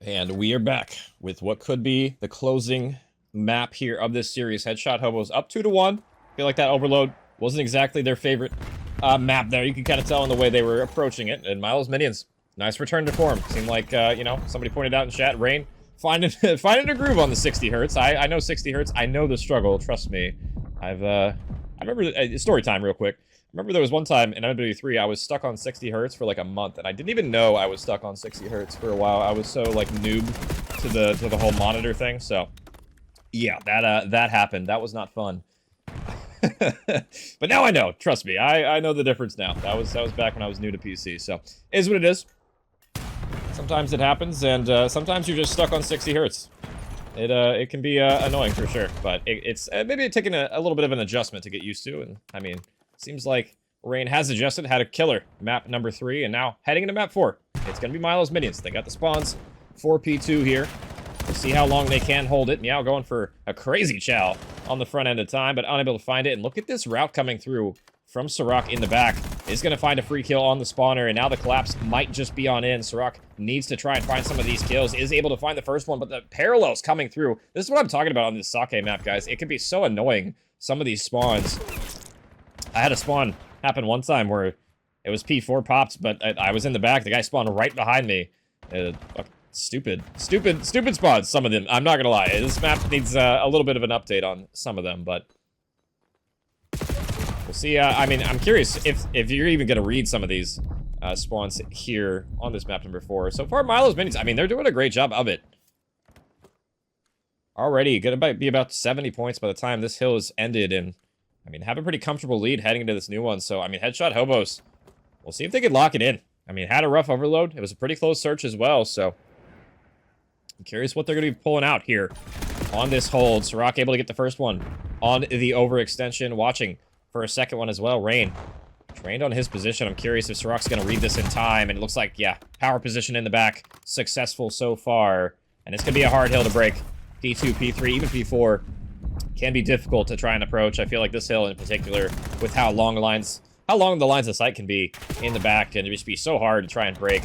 And we are back with what could be the closing map here of this series. Headshot Hobos up 2-1. Feel like that overload wasn't exactly their favorite map there. You can kind of tell in the way they were approaching it. And Milos Minions, nice return to form. Seemed like, you know, somebody pointed out in chat, Rain, finding a groove on the 60 hertz. I know 60 hertz. I know the struggle. Trust me. I remember, story time real quick. Remember there was one time in MW3 I was stuck on 60 hertz for like a month, and I didn't even know I was stuck on 60 hertz for a while. I was so like noob to the whole monitor thing. So yeah, that happened. That was not fun. But now I know. Trust me, I know the difference now. That was back when I was new to PC. So is what it is. Sometimes it happens, and sometimes you're just stuck on 60 hertz. It can be annoying for sure, but it's maybe taking a little bit of an adjustment to get used to. And I mean, seems like Rain has adjusted, had a killer map number 3, and now heading into map 4. It's gonna be Milo's Minions. They got the spawns, 4P2 here. We'll see how long they can hold it. Meow going for a crazy chow on the front end of time, but unable to find it. And look at this route coming through from Sirach in the back. Is gonna find a free kill on the spawner, and now the collapse might just be on in. Sirach needs to try and find some of these kills. Is able to find the first one, but the parallels coming through. This is what I'm talking about on this sake map, guys. It can be so annoying, some of these spawns. I had a spawn happen one time where it was P4 popped, but I was in the back. The guy spawned right behind me. Stupid spawns, some of them. I'm not gonna lie. This map needs a little bit of an update on some of them, but we'll see. I mean, I'm curious if you're even gonna read some of these spawns here on this map number 4. So far, Milo's Minions, I mean, they're doing a great job of it. Already gonna be about 70 points by the time this hill is ended, and I mean, have a pretty comfortable lead heading into this new one. So, I mean, Headshot Hobos, we'll see if they can lock it in. I mean, had a rough overload. It was a pretty close search as well, so I'm curious what they're going to be pulling out here on this hold. Sirach able to get the first one on the overextension, watching for a second one as well. Rain trained on his position. I'm curious if Sirach's going to read this in time, and it looks like, yeah, power position in the back, successful so far, and it's going to be a hard hill to break. P2, P3, even P4 can be difficult to try and approach. I feel like this hill in particular, with how long the lines of sight can be in the back, can just be so hard to try and break.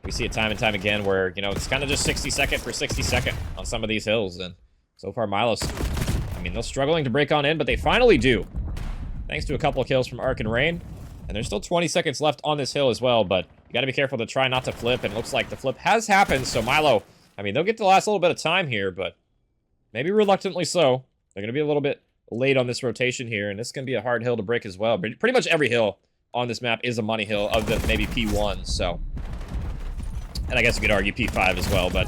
We see it time and time again where, you know, it's kind of just 60 second for 60 second on some of these hills. And so far, Milos, I mean, they're struggling to break on in, but they finally do. thanks to a couple of kills from Ark and Rain. And there's still 20 seconds left on this hill as well, but you gotta be careful to try not to flip, and it looks like the flip has happened, so Milo, I mean, they'll get the last little bit of time here, but maybe reluctantly so. They're gonna be a little bit late on this rotation here, and this is gonna be a hard hill to break as well. But pretty much every hill on this map is a money hill, other than maybe P1, so. And I guess you could argue P5 as well, but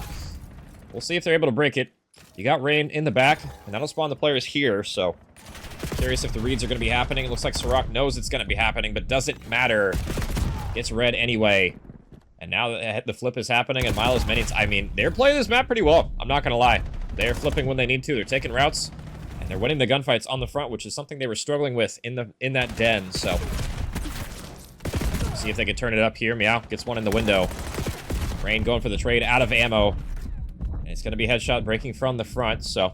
we'll see if they're able to break it. You got Rain in the back, and that'll spawn the players here, so curious if the reads are going to be happening. It looks like Sirach knows it's going to be happening, but doesn't matter. Gets red anyway. And now that the flip is happening, and Milos minions, I mean, they're playing this map pretty well. I'm not going to lie. They're flipping when they need to. They're taking routes, and they're winning the gunfights on the front, which is something they were struggling with in that den, so. See if they can turn it up here. Meow gets one in the window. Rain going for the trade out of ammo. And it's going to be headshot breaking from the front, so.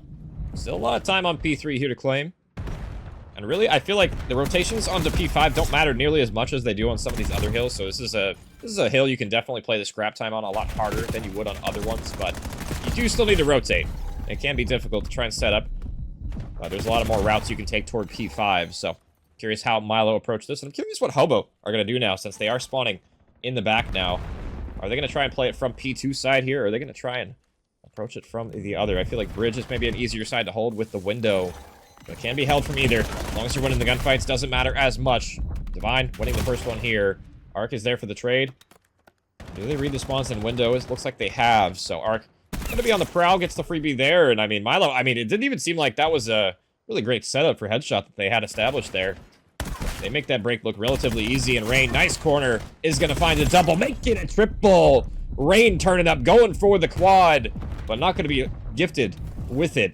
Still a lot of time on P3 here to claim. And really, I feel like the rotations onto P5 don't matter nearly as much as they do on some of these other hills. So this is a hill you can definitely play the scrap time on a lot harder than you would on other ones. But you do still need to rotate. It can be difficult to try and set up. There's a lot of more routes you can take toward P5. So curious how Milo approached this. And I'm curious what Hobo are going to do now, since they are spawning in the back now. Are they going to try and play it from P2 side here? Or are they going to try and approach it from the other? I feel like Bridge is maybe an easier side to hold with the window. But it can be held from either. As long as you're winning the gunfights, doesn't matter as much. Divine winning the first one here. Ark is there for the trade. Do they read the spawns in windows? Looks like they have. So Ark going to be on the prowl, gets the freebie there. And I mean, Milo, I mean, it didn't even seem like that was a really great setup for headshot that they had established there. They make that break look relatively easy. And Rain, nice corner, is going to find a double, making a triple. Rain turning up, going for the quad, but not going to be gifted with it.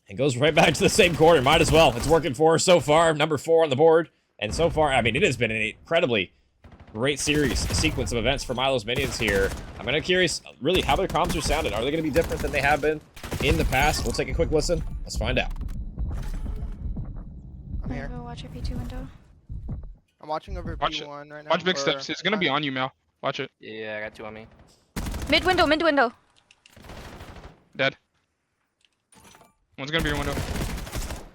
And goes right back to the same corner. Might as well. It's working for her so far. Number 4 on the board. And so far, I mean, it has been an incredibly great sequence of events for Milo's minions here. I'm kind of curious, really, how their comms are sounded. Are they going to be different than they have been in the past? We'll take a quick listen. Let's find out. I'm here. Go watch your P2 window. I'm watching over Watch P1 right now. Watch big or- steps. It's gonna be on you, Mel. Watch it. Yeah, I got 2 on me. Mid window, mid window. Dead. One's gonna be your window.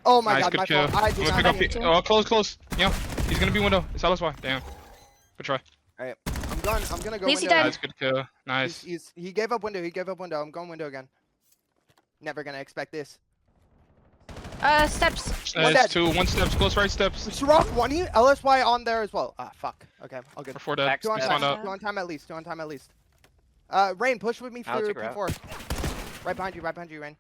Oh my Nice, god, good my kill. fault. I I'm did gonna not pick mean up. to. Oh, close. Yeah, he's gonna be window. It's LSY. Damn. Good try. Alright, I'm gonna go Lazy window. dead. Nice, good kill. Nice. He gave up window. He gave up window. I'm going window again. Never gonna expect this. Steps. One Nice. dead. 2, 1 steps. Close right steps. Sirach, one he LSY on there as well. Ah, fuck. Okay, all good. For 4 dead. Back 2 on He's step. found time. out. 2 on time at least. 2 on time at least. Rain, push with me I'll through take her out. P4. Right behind you, Rain.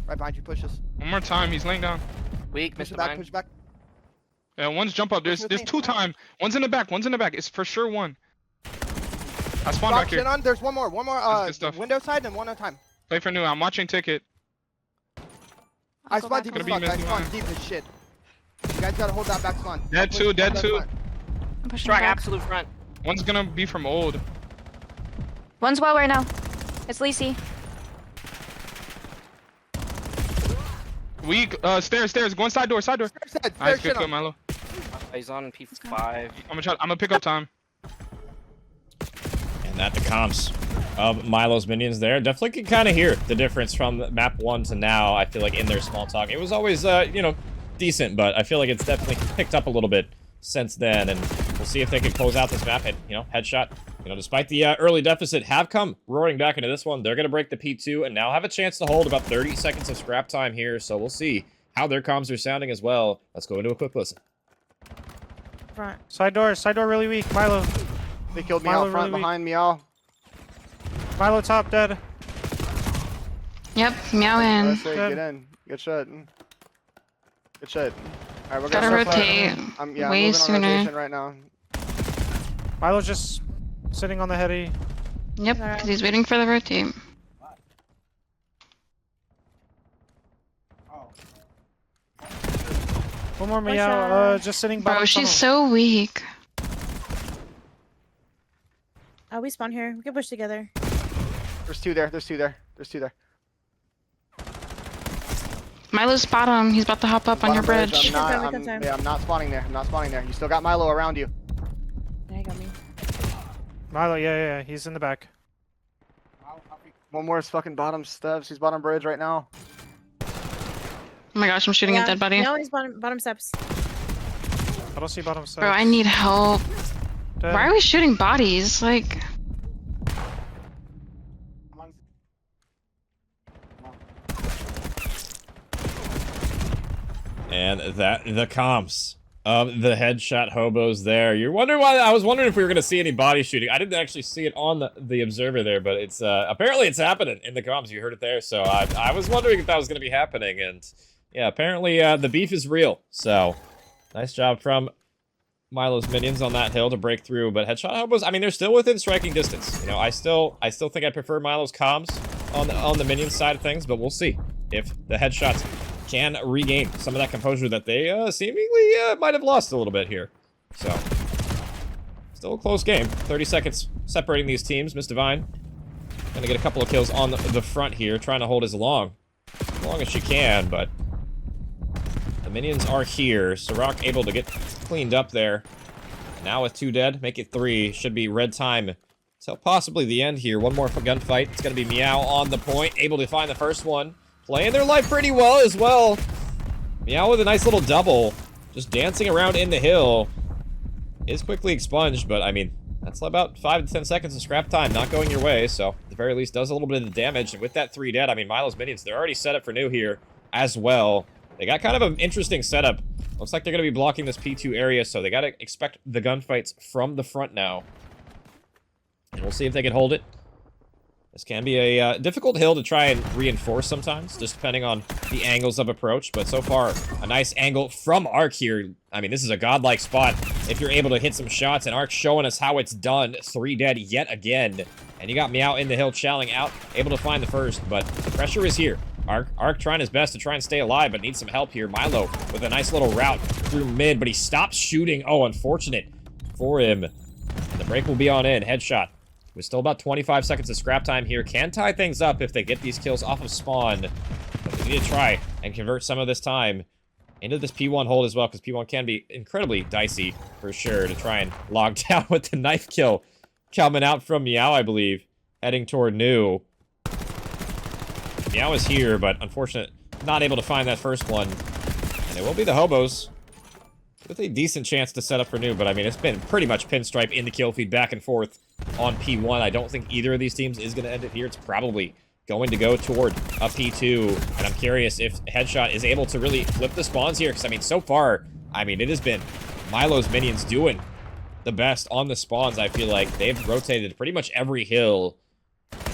Right behind you, push us. One more time. He's laying down. Weak, Push Mr. it back, Mine. push it back. Yeah, one's jump up. There's Push with me. 2 time. One's in the back. It's for sure 1. I spawned Rock back here. shit on. There's one more. That's good stuff. Window side and 1 on time. Play for new. I'm watching ticket. I I'll go spawned back deep as Gonna be fuck. I missing spawned mine. deep as shit. You guys gotta hold that back spawn. Dead Push two, the dead back two. spawn. I'm pushing Strike, back. absolute front. One's gonna be from old. One's well right now. It's Lacey. Weak. Stairs. Go inside door. Stairs dead, Nice, stairs good shit kill, on. Milo. He's on P5. I'm gonna pick up time. And that the comps of Milo's minions there. Definitely can kind of hear the difference from map 1 to now. I feel like in their small talk, it was always, you know, decent, but I feel like it's definitely picked up a little bit since then. And we'll see if they can close out this map and, you know, headshot. You know, despite the early deficit, have come roaring back into this one. They're going to break the P2 and now have a chance to hold about 30 seconds of scrap time here. So we'll see how their comms are sounding as well. Let's go into a quick listen. Front. Side door really weak. Milo. They killed me Milo out front really weak. behind me all. Milo top dead. Yep, meow in. Let's say, Good. get in. Good shot. Good shot. Alright, we're Gotta gonna start rotate I'm way moving on sooner. rotation right now. Milo's just sitting on the heady. Yep, because he's waiting for the rotate. Oh. One more Push meow. her. Just sitting Bro, bottom she's tunnel. so weak. We spawn here. We can push together. There's 2 there. There's 2 there. Milo's bottom. He's about to hop up on your Bottom bridge. I'm not spawning there. You still got Milo around you. Yeah, he got me. Milo, yeah. He's in the back. One more is fucking bottom steps. He's bottom bridge right now. Oh my gosh, I'm shooting a dead body. No, he's bottom steps. I don't see bottom side. Bro, I need help. Dead. Why are we shooting bodies? Like, I'm on. And that the comps of the headshot hobos there. You're wondering why I was wondering if we were gonna see any body shooting. I didn't actually see it on the observer there, but it's apparently it's happening in the comms. You heard it there, so I was wondering if that was gonna be happening, and yeah, apparently the beef is real. So nice job from Milo's minions on that hill to break through, but headshot hobos, I mean, they're still within striking distance. You know, I still think I prefer Milo's comms on the minion side of things, but we'll see if the headshots can regain some of that composure that they seemingly might have lost a little bit here. So, still a close game. 30 seconds separating these teams. Miss Divine gonna get a couple of kills on the front here, trying to hold as long as she can, but the minions are here. Sirach able to get cleaned up there. Now with 2 dead, make it 3. Should be red time till possibly the end here. One more gunfight. It's gonna be Meow on the point, able to find the first one. Playing their life pretty well as well. Meow with a nice little double. Just dancing around in the hill. Is quickly expunged, but I mean, that's about 5 to 10 seconds of scrap time not going your way, so at the very least does a little bit of the damage. And with that 3 dead, I mean, Milo's minions, they're already set up for new here as well. They got kind of an interesting setup. Looks like they're going to be blocking this P2 area, so they got to expect the gunfights from the front now. And we'll see if they can hold it. This can be a difficult hill to try and reinforce sometimes, just depending on the angles of approach. But so far, a nice angle from Ark here. I mean, this is a godlike spot if you're able to hit some shots. And Ark showing us how it's done. 3 dead yet again. And you got Meow in the hill, challing out, able to find the first. But the pressure is here. Ark trying his best to try and stay alive, but needs some help here. Milo with a nice little route through mid, but he stops shooting. Oh, unfortunate for him. And the break will be on in. Headshot. With still about 25 seconds of scrap time here. Can tie things up if they get these kills off of spawn. But they need to try and convert some of this time into this P1 hold as well, because P1 can be incredibly dicey for sure to try and log down with the knife kill coming out from Meow, I believe, heading toward New. Meow is here, but unfortunate, not able to find that first one. And it will be the Hobos with a decent chance to set up for New, but I mean, it's been pretty much pinstripe in the kill feed back and forth on P1. I don't think either of these teams is going to end it here. It's probably going to go toward a P2, and I'm curious if Headshot is able to really flip the spawns here, because I mean, so far, I mean, it has been Milo's minions doing the best on the spawns. I feel like they've rotated pretty much every hill.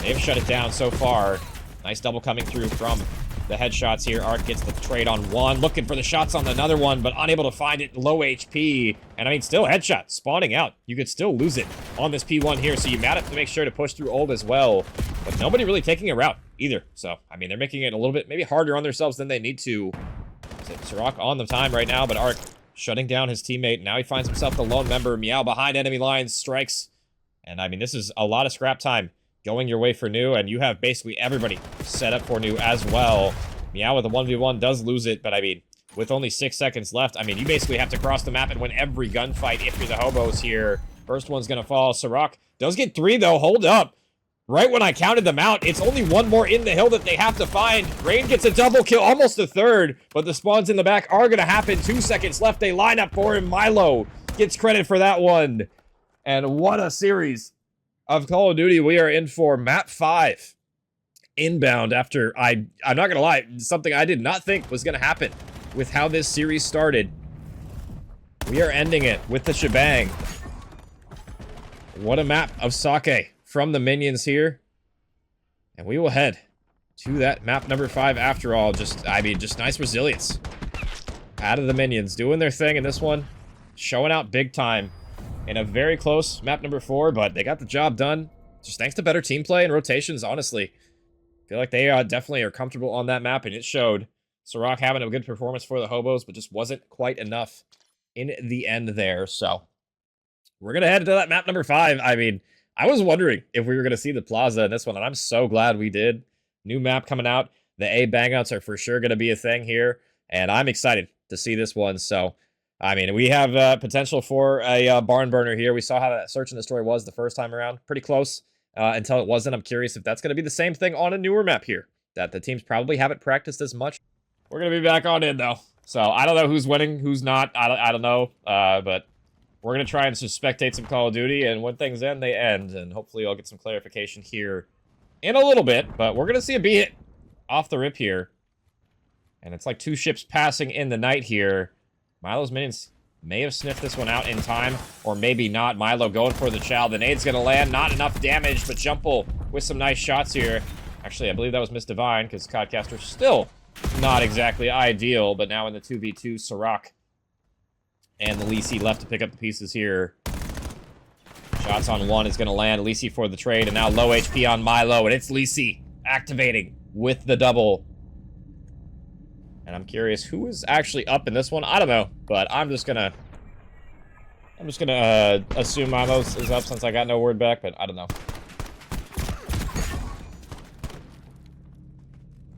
They've shut it down so far. Nice double coming through from the headshots here. Ark gets the trade on one, looking for the shots on another one, but unable to find it. Low HP, and I mean, still headshot spawning out. You could still lose it on this P1 here, so you might have to make sure to push through old as well. But nobody really taking a route either. So, I mean, they're making it a little bit maybe harder on themselves than they need to. Sirach on the time right now, but Ark shutting down his teammate. Now he finds himself the lone member. Meow behind enemy lines, strikes. And I mean, this is a lot of scrap time going your way for New, and you have basically everybody set up for New as well. Meow with a 1v1 does lose it, but I mean, with only 6 seconds left, I mean, you basically have to cross the map and win every gunfight if you're the Hobos here. First one's gonna fall. Sirach does get 3, though. Hold up. Right when I counted them out, it's only one more in the hill that they have to find. Rain gets a double kill, almost a third, but the spawns in the back are gonna happen. 2 seconds left. They line up for him. Milo gets credit for that one. And what a series of Call of Duty we are in for. Map 5 inbound after I'm not gonna lie, something I did not think was gonna happen with how this series started. We are ending it with the shebang. What a map of Sake from the minions here. And we will head to that map number 5 after all. I mean, just nice resilience out of the minions, doing their thing in this one, showing out big time in a very close map number 4, but they got the job done. Just thanks to better team play and rotations, honestly. I feel like they definitely are comfortable on that map, and it showed. Sirach having a good performance for the Hobos, but just wasn't quite enough in the end there. So we're going to head to that map number 5. I mean, I was wondering if we were going to see the plaza in this one, and I'm so glad we did. New map coming out. The A bangouts are for sure going to be a thing here, and I'm excited to see this one. So I mean, we have potential for a barn burner here. We saw how that search and destroy was the first time around. Pretty close until it wasn't. I'm curious if that's going to be the same thing on a newer map here, that the teams probably haven't practiced as much. We're gonna be back on in though. So I don't know who's winning, who's not. I don't know. But we're gonna try and just spectate some Call of Duty, and when things end, they end. And hopefully I'll get some clarification here in a little bit. But we're gonna see a B hit off the rip here. And it's like 2 ships passing in the night here. Milo's minions may have sniffed this one out in time, or maybe not. Milo going for the chow. The nade's gonna land. Not enough damage, but Jumple with some nice shots here. Actually, I believe that was Miss Divine, because Codcaster still not exactly ideal, but now in the 2v2, Sirach and the Lisi left to pick up the pieces here. Shots on one is gonna land. Lisi for the trade, and now low HP on Milo, and it's Lisi activating with the double. And I'm curious who is actually up in this one. I don't know, but I'm just gonna assume Milos is up since I got no word back, but I don't know.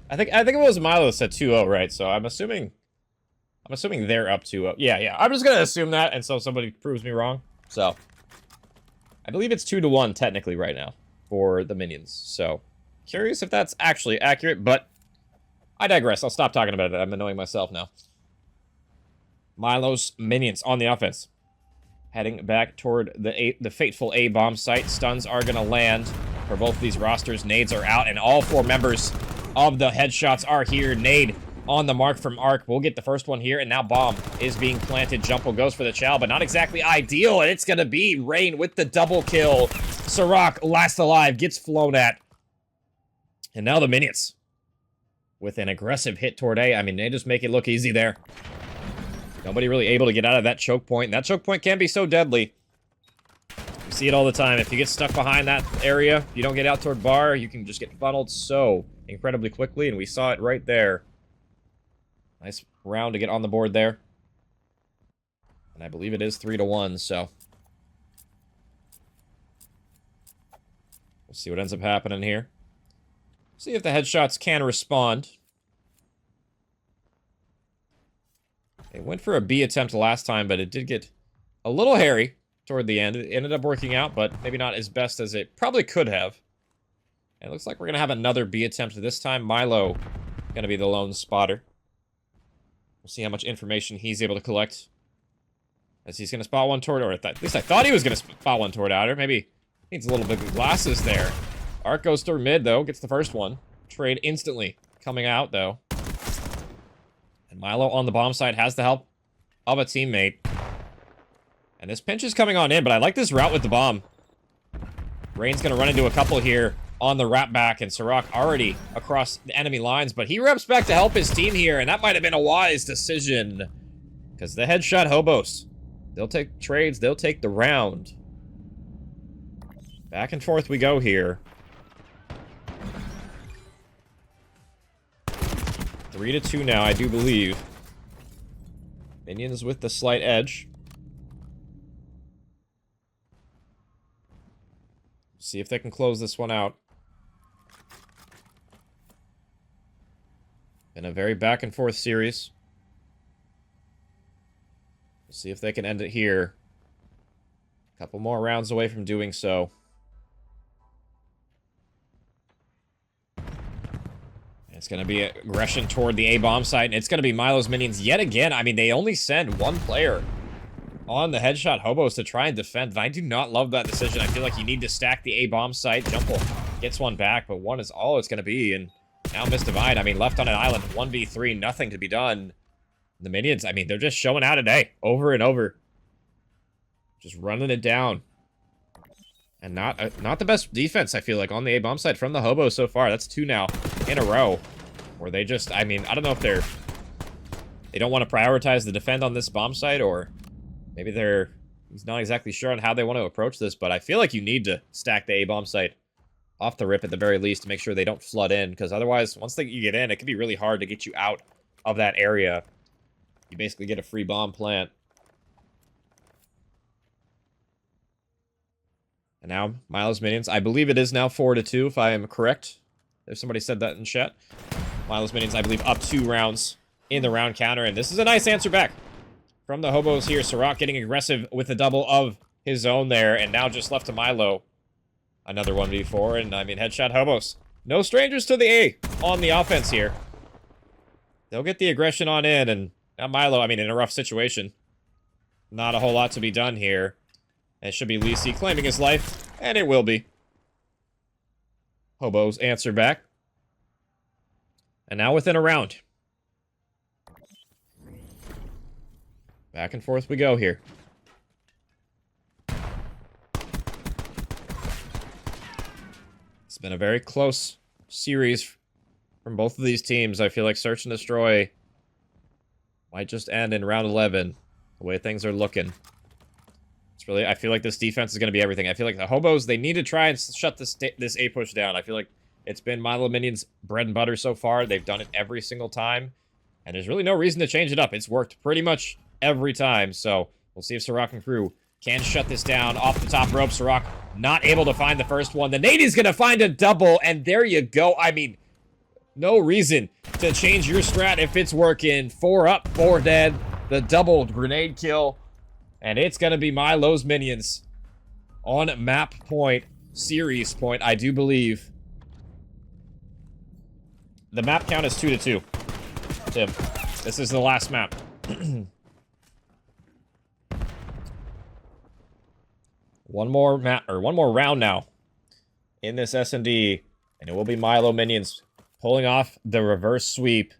I think it was Milos at 2-0, right? So I'm assuming they're up 2-0. Yeah. I'm just gonna assume that, and so somebody proves me wrong. So I believe it's 2-1 technically right now for the minions. So curious if that's actually accurate, but I digress. I'll stop talking about it. I'm annoying myself now. Milos minions on the offense. Heading back toward the fateful A-bomb site. Stuns are going to land for both of these rosters. Nades are out, and all 4 members of the headshots are here. Nade on the mark from Arc. We'll get the first one here, and now bomb is being planted. Jumple goes for the chow, but not exactly ideal, and it's going to be Rain with the double kill. Sirach, last alive, gets flown at. And now the minions with an aggressive hit toward A. I mean, they just make it look easy there. Nobody really able to get out of that choke point. And that choke point can be so deadly. You see it all the time. If you get stuck behind that area, if you don't get out toward bar, you can just get funneled so incredibly quickly. And we saw it right there. Nice round to get on the board there. And I believe it is 3-1, so we'll see what ends up happening here. See if the headshots can respond. They went for a B attempt last time, but it did get a little hairy toward the end. It ended up working out, but maybe not as best as it probably could have. And it looks like we're going to have another B attempt this time. Milo going to be the lone spotter. We'll see how much information he's able to collect. As he's going to spot one toward, or at least I thought he was going to spot one toward outer. Maybe needs a little bit of glasses there. Arc goes through mid, though. Gets the first one. Trade instantly coming out, though. And Milo on the bomb side has the help of a teammate. And this pinch is coming on in, but I like this route with the bomb. Rain's going to run into a couple here on the wrap back, and Sirach already across the enemy lines, but he reps back to help his team here, and that might have been a wise decision. Because the headshot Hobos, they'll take trades, they'll take the round. Back and forth we go here. 3-2 now, I do believe. Minions with the slight edge. See if they can close this one out. In a very back and forth series. We'll see if they can end it here. A couple more rounds away from doing so. It's going to be aggression toward the A-bomb site, and it's going to be Milo's minions yet again. I mean, they only send one player on the headshot Hobos to try and defend, and I do not love that decision. I feel like you need to stack the A-bomb site. Jumple gets one back, but one is all it's going to be, and now Miss Divine, I mean, left on an island, 1v3, nothing to be done. The minions, I mean, they're just showing out today, over and over. Just running it down. And not the best defense, I feel like, on the A-bomb side from the Hobos so far. That's 2 now in a row. Where they just, I mean, I don't know if they don't want to prioritize the defend on this bomb site, or maybe he's not exactly sure on how they want to approach this, but I feel like you need to stack the A-bomb site off the rip at the very least to make sure they don't flood in, because otherwise, once you get in, it can be really hard to get you out of that area. You basically get a free bomb plant. And now, Milo's minions, I believe it is now 4-2, if I am correct. If somebody said that in chat. Milo's minions, I believe, up 2 rounds in the round counter, and this is a nice answer back from the Hobos here. Sirach getting aggressive with the double of his own there, and now just left to Milo. Another 1v4, and I mean, headshot Hobos. No strangers to the A on the offense here. they'll get the aggression on in, and now Milo, I mean, in a rough situation. Not a whole lot to be done here. It should be Lisi claiming his life, and it will be. Hobos answer back. And now within a round. Back and forth we go here. It's been a very close series from both of these teams. I feel like Search and Destroy might just end in round 11, the way things are looking. It's really, I feel like this defense is going to be everything. I feel like the Hobos, they need to try and shut this A push down. I feel like it's been Milo Minions' bread and butter so far. They've done it every single time, and there's really no reason to change it up. It's worked pretty much every time, so we'll see if Sirach and crew can shut this down off the top rope. Sirach not able to find the first one. The Nady's going to find a double, and there you go. I mean, no reason to change your strat if it's working. 4 up, 4 dead. The double grenade kill. And it's going to be Milo's Minions on map point, series point, I do believe. The map count is 2-2. Tim, this is the last map. One more round now in this S&D, and it will be Milo Minions pulling off the reverse sweep.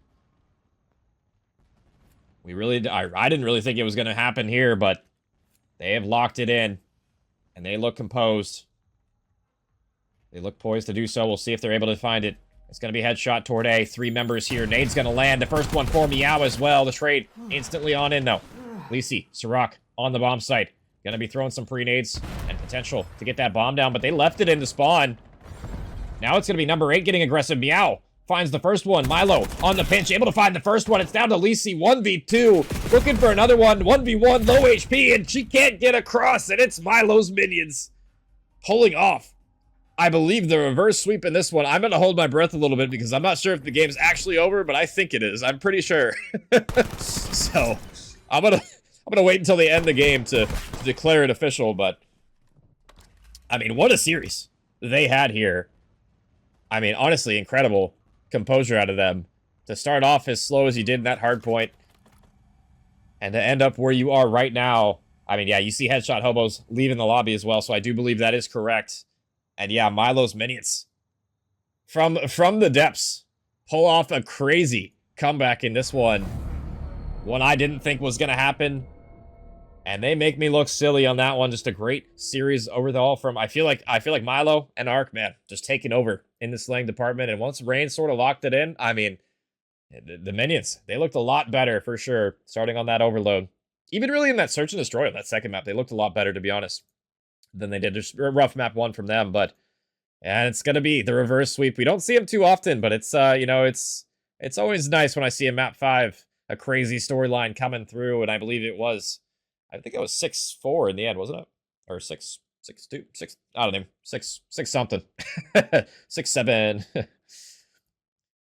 I didn't really think it was going to happen here, but they have locked it in, and they look composed. They look poised to do so. We'll see if they're able to find it. It's going to be headshot toward A. 3 members here. Nade's going to land. The first one for Meow as well. The trade instantly on in, though. Lisi, Sirach on the bomb site. Going to be throwing some pre-nades and potential to get that bomb down, but they left it in the spawn. Now it's going to be number 8 getting aggressive. Meow finds the first one. Milo on the pinch, able to find the first one. It's down to Lisi, 1v2. Looking for another one, 1v1, low HP, and she can't get across, and it's Milo's Minions pulling off, I believe, the reverse sweep in this one. I'm going to hold my breath a little bit because I'm not sure if the game's actually over, but I think it is. I'm pretty sure. So, I'm gonna wait until they end the game to declare it official, but I mean, what a series they had here. I mean, honestly, incredible composure out of them to start off as slow as you did in that hard point and to end up where you are right now. I mean, yeah, you see Headshot Hobos leaving the lobby as well, so I do believe that is correct. And yeah, Milo's Minions from the depths pull off a crazy comeback in this one. One I didn't think was going to happen. And they make me look silly on that one. Just a great series overall from, I feel like Milo and Ark, man, just taking over in the slaying department. And once Rain sort of locked it in, I mean, the Minions, they looked a lot better for sure, starting on that overload. Even really in that Search and Destroy on that second map, they looked a lot better, to be honest, than they did. Just a rough map 1 from them, but and it's going to be the reverse sweep. We don't see them too often, but it's, you know, it's always nice when I see a map 5, a crazy storyline coming through, and I believe it was, I think it was 6-4 in the end, wasn't it? Or 6-2, I don't know, 6 something. 6-7. I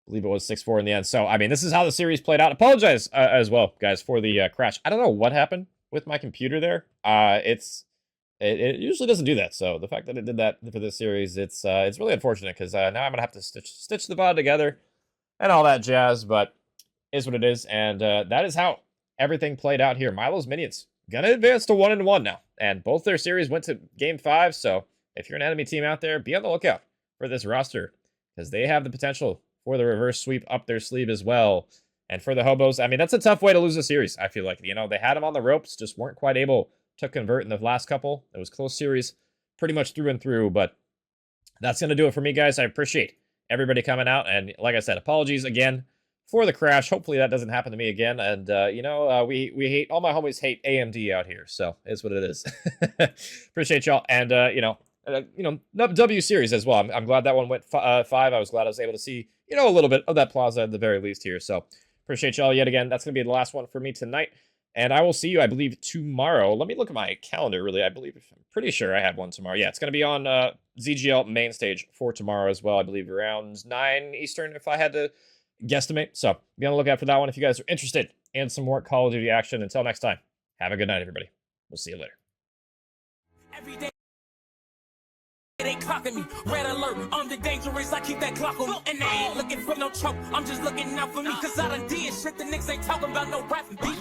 believe it was 6-4 in the end. So, I mean, this is how the series played out. Apologize as well, guys, for the crash. I don't know what happened with my computer there. It usually doesn't do that. So the fact that it did that for this series, it's really unfortunate because now I'm gonna have to stitch the pod together and all that jazz. But is what it is, and that is how everything played out here. Milo's Minions gonna advance to 1-1 now, and both their series went to Game 5. So if you're an enemy team out there, be on the lookout for this roster because they have the potential for the reverse sweep up their sleeve as well. And for the Hobos, I mean, that's a tough way to lose a series. I feel like, you know, they had them on the ropes, just weren't quite able to convert in the last couple. It was close series pretty much through and through, but that's going to do it for me, guys. I appreciate everybody coming out, and like I said, apologies again for the crash. Hopefully that doesn't happen to me again, and you know, we hate, all my homies hate AMD out here, so it's what it is. Appreciate y'all, and you know, W series as well. I'm glad that one went 5. I was glad I was able to see, you know, a little bit of that plaza at the very least here, so appreciate y'all yet again. That's going to be the last one for me tonight. And I will see you, I believe, tomorrow. Let me look at my calendar, really. I'm pretty sure I have one tomorrow. Yeah, it's going to be on ZGL main stage for tomorrow as well. I believe around 9 Eastern, if I had to guesstimate. So be on the lookout for that one if you guys are interested in some more Call of Duty action. Until next time, have a good night, everybody. We'll see you later. They clocking me, red alert, I'm the dangerous, I keep that clock on me. And they ain't looking for no choke, I'm just looking out for me. Cause I done did shit the niggas ain't talking about no rapping beat.